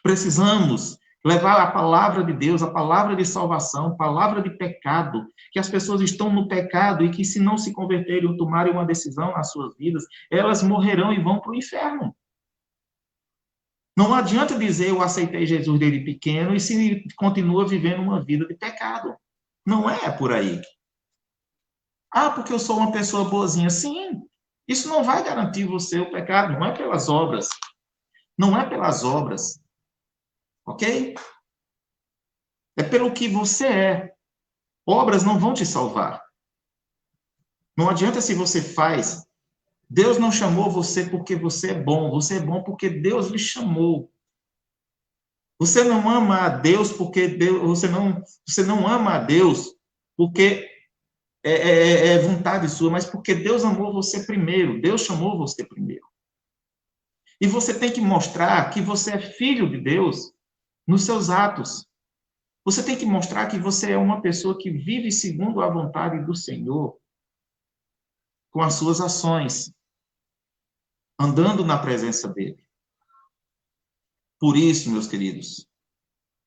Precisamos levar a palavra de Deus, a palavra de salvação, palavra de pecado, que as pessoas estão no pecado e que se não se converterem ou tomarem uma decisão nas suas vidas, elas morrerão e vão para o inferno. Não adianta dizer eu aceitei Jesus desde pequeno e se continua vivendo uma vida de pecado. Não é por aí. Ah, porque eu sou uma pessoa boazinha. Sim, isso não vai garantir você o pecado, não é pelas obras. Não é pelas obras. Ok? É pelo que você é. Obras não vão te salvar. Não adianta se você faz. Deus não chamou você porque você é bom. Você é bom porque Deus lhe chamou. Você não ama a Deus porque Deus, você não ama a Deus porque é vontade sua, mas porque Deus amou você primeiro. Deus chamou você primeiro. E você tem que mostrar que você é filho de Deus nos seus atos. Você tem que mostrar que você é uma pessoa que vive segundo a vontade do Senhor, com as suas ações, andando na presença dele. Por isso, meus queridos,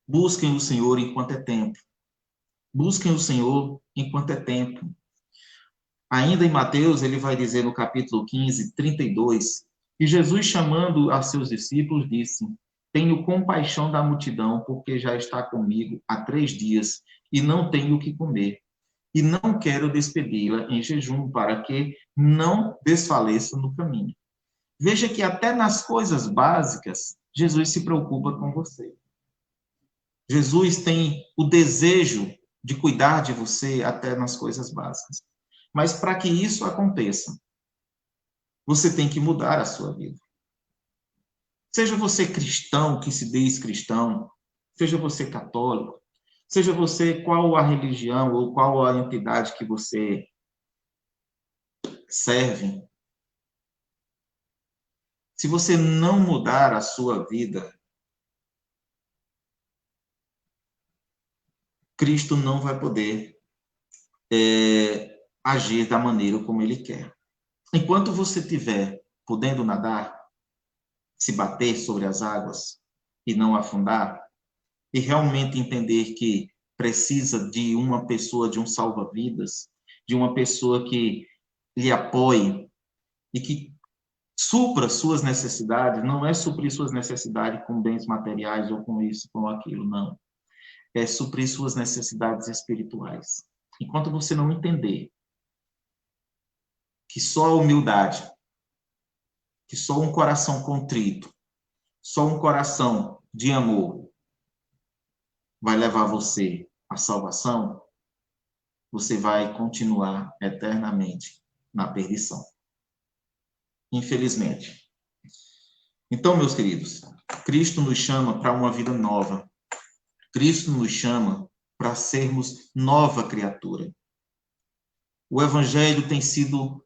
busquem o Senhor enquanto é tempo. Busquem o Senhor enquanto é tempo. Ainda em Mateus, ele vai dizer no capítulo 15, 32, que Jesus, chamando a seus discípulos, disse: tenho compaixão da multidão, porque já está comigo há 3 dias e não tenho o que comer. E não quero despedi-la em jejum, para que não desfaleça no caminho. Veja que até nas coisas básicas, Jesus se preocupa com você. Jesus tem o desejo de cuidar de você até nas coisas básicas. Mas para que isso aconteça, você tem que mudar a sua vida. Seja você cristão, que se diz cristão, seja você católico, seja você qual a religião ou qual a entidade que você serve, se você não mudar a sua vida, Cristo não vai poder agir da maneira como ele quer. Enquanto você estiver podendo nadar, se bater sobre as águas e não afundar, e realmente entender que precisa de uma pessoa, de um salva-vidas, de uma pessoa que lhe apoie e que supra suas necessidades, não é suprir suas necessidades com bens materiais ou com isso, com aquilo, não. É suprir suas necessidades espirituais. Enquanto você não entender que só a humildade, que só um coração contrito, só um coração de amor vai levar você à salvação, você vai continuar eternamente na perdição. Infelizmente. Então, meus queridos, Cristo nos chama para uma vida nova. Cristo nos chama para sermos nova criatura. O evangelho tem sido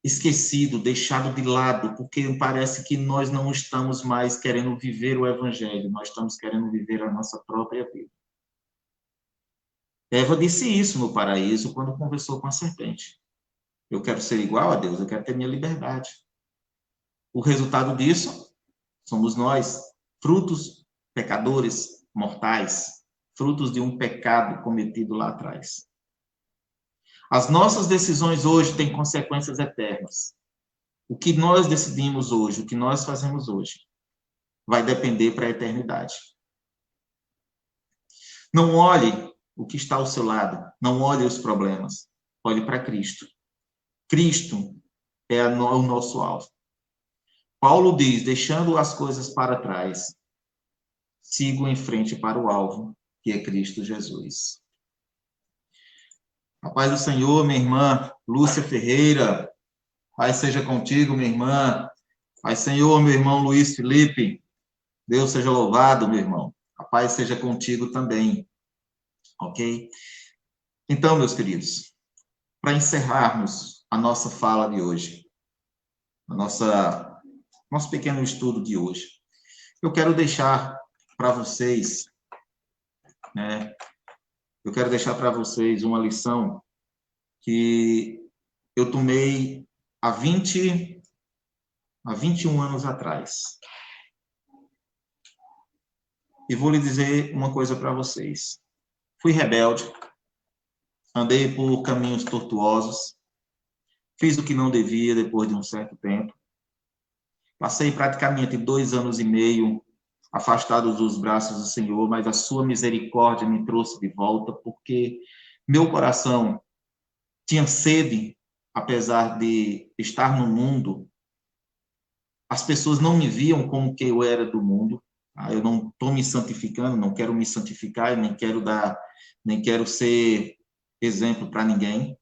esquecido, deixado de lado, porque parece que nós não estamos mais querendo viver o evangelho, nós estamos querendo viver a nossa própria vida. Eva disse isso no paraíso quando conversou com a serpente. Eu quero ser igual a Deus, eu quero ter minha liberdade. O resultado disso somos nós, frutos pecadores, mortais, frutos de um pecado cometido lá atrás. As nossas decisões hoje têm consequências eternas. O que nós decidimos hoje, o que nós fazemos hoje, vai depender para a eternidade. Não olhe o que está ao seu lado, não olhe os problemas, olhe para Cristo. Cristo é o nosso alvo. Paulo diz, deixando as coisas para trás, sigo em frente para o alvo, que é Cristo Jesus. A paz do Senhor, minha irmã Lúcia Ferreira. Paz seja contigo, minha irmã. Paz, Senhor, meu irmão Luiz Felipe. Deus seja louvado, meu irmão. A paz seja contigo também. Ok? Então, meus queridos, para encerrarmos a nossa fala de hoje, nosso pequeno estudo de hoje, eu quero deixar para vocês, né? Eu quero deixar para vocês uma lição que eu tomei há 21 anos atrás. E vou lhe dizer uma coisa para vocês. Fui rebelde, andei por caminhos tortuosos, fiz o que não devia depois de um certo tempo. Passei praticamente 2 anos e meio afastado dos braços do Senhor, mas a sua misericórdia me trouxe de volta, porque meu coração tinha sede, apesar de estar no mundo. As pessoas não me viam como que eu era do mundo. Eu não estou me santificando, não quero me santificar, nem quero ser exemplo para ninguém.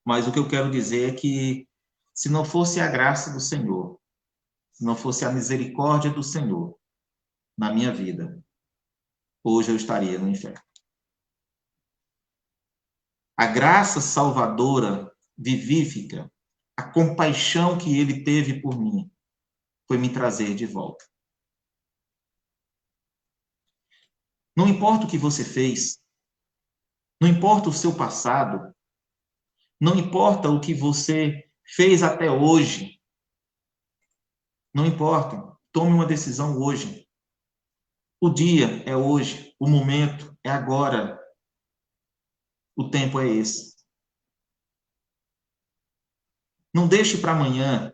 Mas o que eu quero dizer é que, se não fosse a graça do Senhor, se não fosse a misericórdia do Senhor na minha vida, hoje eu estaria no inferno. A graça salvadora, vivífica, a compaixão que ele teve por mim, foi me trazer de volta. Não importa o que você fez, não importa o seu passado, não importa o que você fez até hoje, não importa, tome uma decisão hoje. O dia é hoje, o momento é agora, o tempo é esse. Não deixe para amanhã,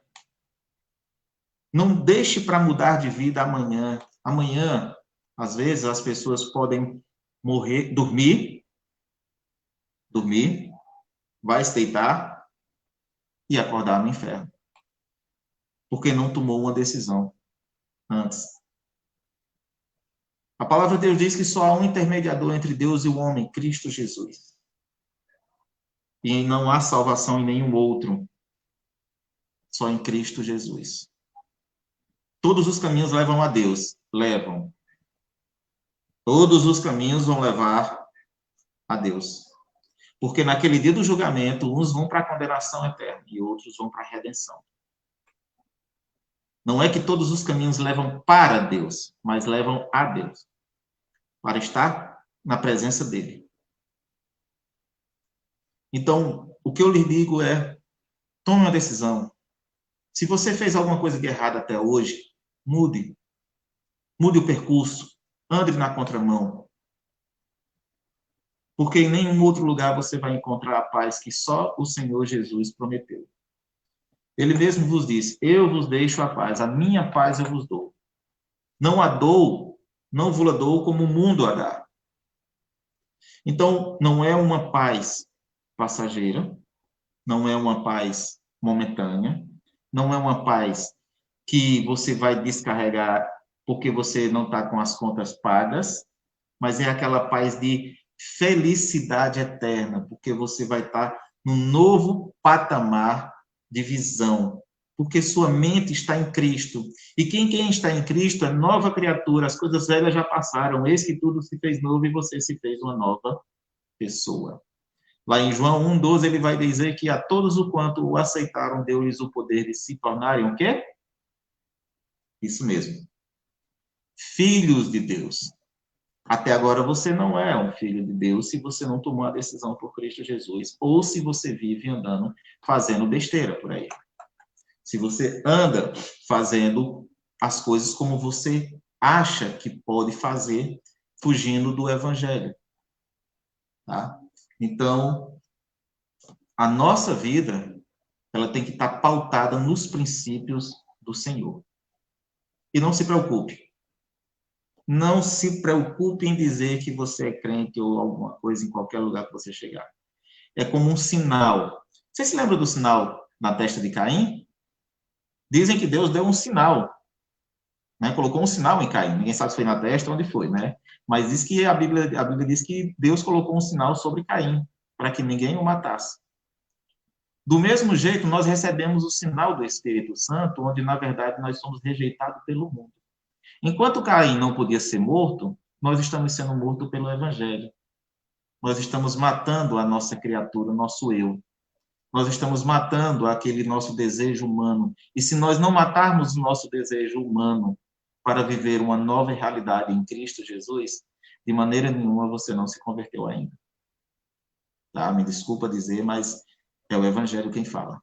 não deixe para mudar de vida amanhã. Amanhã, às vezes, as pessoas podem morrer, dormir, vai se deitar e acordar no inferno. Porque não tomou uma decisão antes. A palavra de Deus diz que só há um intermediador entre Deus e o homem, Cristo Jesus. E não há salvação em nenhum outro, só em Cristo Jesus. Todos os caminhos levam a Deus, levam. Todos os caminhos vão levar a Deus. Porque naquele dia do julgamento, uns vão para a condenação eterna e outros vão para a redenção. Não é que todos os caminhos levam para Deus, mas levam a Deus, para estar na presença dele. Então, o que eu lhe digo é, tome uma decisão. Se você fez alguma coisa de errado até hoje, mude. Mude o percurso, ande na contramão. Porque em nenhum outro lugar você vai encontrar a paz que só o Senhor Jesus prometeu. Ele mesmo vos disse, eu vos deixo a paz, a minha paz eu vos dou. Não a dou, não vos a dou como o mundo a dá. Então, não é uma paz passageira, não é uma paz momentânea, não é uma paz que você vai descarregar porque você não está com as contas pagas, mas é aquela paz de felicidade eterna, porque você vai estar num novo patamar de visão, porque sua mente está em Cristo. E quem está em Cristo é nova criatura, as coisas velhas já passaram, eis que tudo se fez novo e você se fez uma nova pessoa. Lá em João 1,12, ele vai dizer que a todos o quanto o aceitaram, deu-lhes o poder de se tornarem o quê? Isso mesmo. Filhos de Deus. Até agora você não é um filho de Deus se você não tomou a decisão por Cristo Jesus, ou se você vive andando fazendo besteira por aí. Se você anda fazendo as coisas como você acha que pode fazer, fugindo do evangelho. Tá? Então, a nossa vida, ela tem que estar pautada nos princípios do Senhor. E não se preocupe. Não se preocupe em dizer que você é crente ou alguma coisa em qualquer lugar que você chegar. É como um sinal. Você se lembra do sinal na testa de Caim? Dizem que Deus deu um sinal, né? Colocou um sinal em Caim. Ninguém sabe se foi na testa ou onde foi, né? Mas diz que a Bíblia diz que Deus colocou um sinal sobre Caim, para que ninguém o matasse. Do mesmo jeito, nós recebemos o sinal do Espírito Santo, onde, na verdade, nós somos rejeitados pelo mundo. Enquanto Caim não podia ser morto, nós estamos sendo mortos pelo Evangelho. Nós estamos matando a nossa criatura, o nosso eu. Nós estamos matando aquele nosso desejo humano. E se nós não matarmos o nosso desejo humano para viver uma nova realidade em Cristo Jesus, de maneira nenhuma você não se converteu ainda. Tá? Me desculpa dizer, mas é o Evangelho quem fala.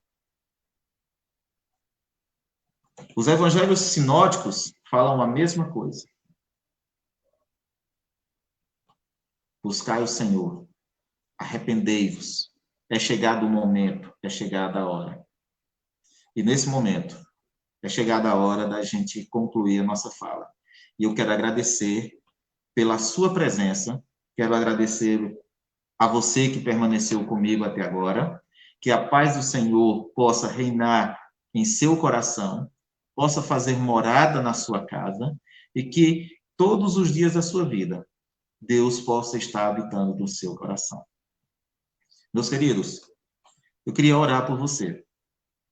Os evangelhos sinóticos falam a mesma coisa. Buscai o Senhor, arrependei-vos. É chegado o momento, é chegada a hora. E nesse momento, é chegada a hora da gente concluir a nossa fala. E eu quero agradecer pela sua presença, quero agradecer a você que permaneceu comigo até agora, que a paz do Senhor possa reinar em seu coração, possa fazer morada na sua casa e que todos os dias da sua vida Deus possa estar habitando no seu coração. Meus queridos, eu queria orar por você.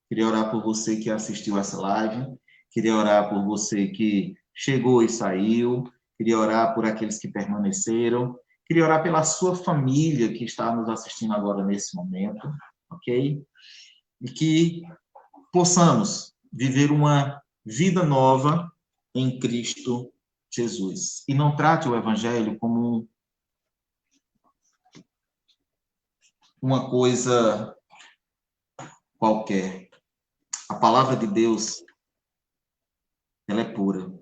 Queria orar por você que assistiu essa live, queria orar por você que chegou e saiu, queria orar por aqueles que permaneceram, queria orar pela sua família que está nos assistindo agora nesse momento, ok? E que possamos viver uma vida nova em Cristo Jesus. E não trate o Evangelho como uma coisa qualquer. A palavra de Deus, ela é pura.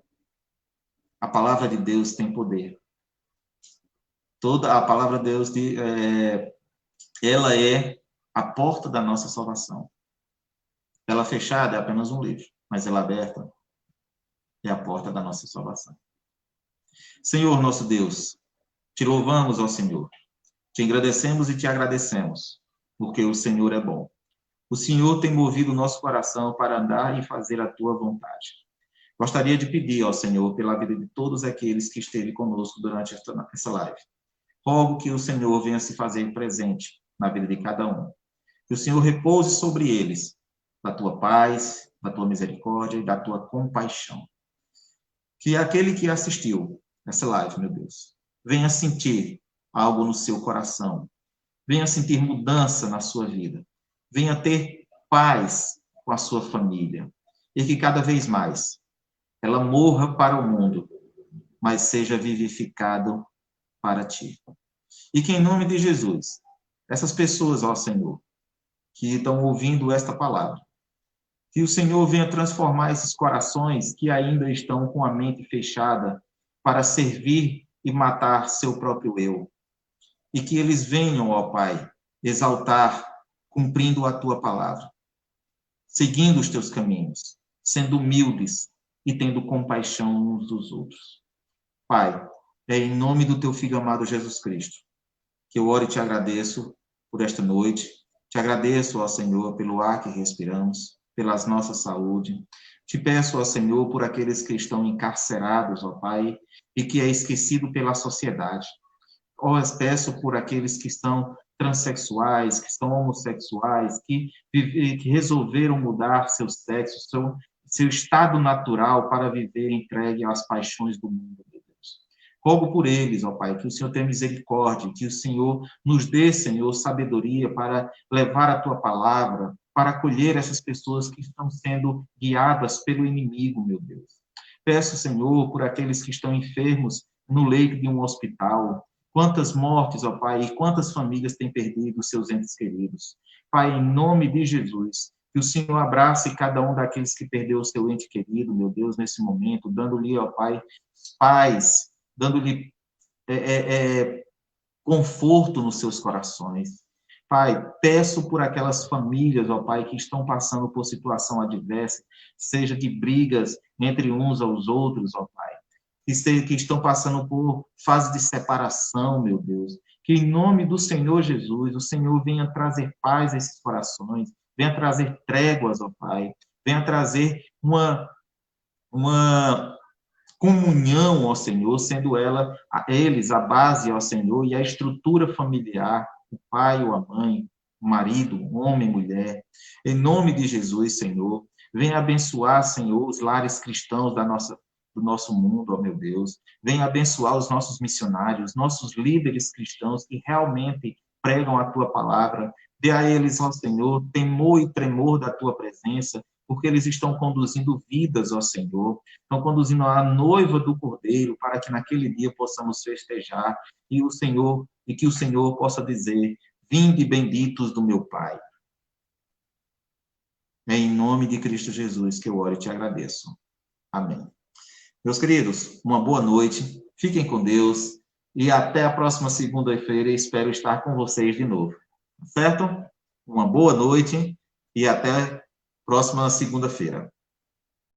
A palavra de Deus tem poder. Toda a palavra de Deus, ela é a porta da nossa salvação. Ela fechada é apenas um livro, mas ela aberta é a porta da nossa salvação. Senhor, nosso Deus, te louvamos, ó Senhor. Te agradecemos e te agradecemos, porque o Senhor é bom. O Senhor tem movido o nosso coração para andar e fazer a tua vontade. Gostaria de pedir ao Senhor pela vida de todos aqueles que esteve conosco durante essa live. Rogo que o Senhor venha se fazer presente na vida de cada um. Que o Senhor repouse sobre eles da tua paz, da tua misericórdia e da tua compaixão. Que aquele que assistiu essa live, meu Deus, venha sentir algo no seu coração, venha sentir mudança na sua vida, venha ter paz com a sua família e que cada vez mais ela morra para o mundo, mas seja vivificado para ti. E que em nome de Jesus, essas pessoas, ó Senhor, que estão ouvindo esta palavra, que o Senhor venha transformar esses corações que ainda estão com a mente fechada para servir e matar seu próprio eu. E que eles venham, ó Pai, exaltar, cumprindo a tua palavra, seguindo os teus caminhos, sendo humildes e tendo compaixão uns dos outros. Pai, é em nome do teu Filho amado Jesus Cristo que eu oro e te agradeço por esta noite, Te agradeço, ó Senhor, pelo ar que respiramos, pela nossa saúde. Te peço, ó Senhor, por aqueles que estão encarcerados, ó Pai, e que é esquecido pela sociedade. Ó, peço por aqueles que estão transexuais, que estão homossexuais, que resolveram mudar seu sexo, seu estado natural para viver entregue às paixões do mundo, meu Deus. Rogo por eles, ó Pai, que o Senhor tenha misericórdia, que o Senhor nos dê, Senhor, sabedoria para levar a tua palavra, para acolher essas pessoas que estão sendo guiadas pelo inimigo, meu Deus. Peço, Senhor, por aqueles que estão enfermos no leito de um hospital. Quantas mortes, ó Pai, e quantas famílias têm perdido seus entes queridos. Pai, em nome de Jesus, que o Senhor abrace cada um daqueles que perdeu o seu ente querido, meu Deus, nesse momento, dando-lhe, ó Pai, paz, dando-lhe conforto nos seus corações. Pai, peço por aquelas famílias, ó Pai, que estão passando por situação adversa, seja de brigas entre uns aos outros, ó Pai, que estão passando por fase de separação, meu Deus. Que em nome do Senhor Jesus, o Senhor venha trazer paz a esses corações, venha trazer tréguas, ó Pai, venha trazer uma comunhão, ó Senhor, sendo eles a base, ó Senhor, e a estrutura familiar, o pai ou a mãe, o marido, o homem, mulher. Em nome de Jesus, Senhor, venha abençoar, Senhor, os lares cristãos do nosso mundo, ó meu Deus. Venha abençoar os nossos missionários, nossos líderes cristãos que realmente pregam a tua palavra. Dê a eles, ó Senhor, temor e tremor da tua presença, porque eles estão conduzindo vidas, ó Senhor, estão conduzindo a noiva do Cordeiro, para que naquele dia possamos festejar e que o Senhor possa dizer: vinde benditos do meu Pai. É em nome de Cristo Jesus que eu oro e te agradeço. Amém. Meus queridos, uma boa noite, fiquem com Deus e até a próxima segunda-feira. Espero estar com vocês de novo. Certo? Uma boa noite e até a próxima segunda-feira.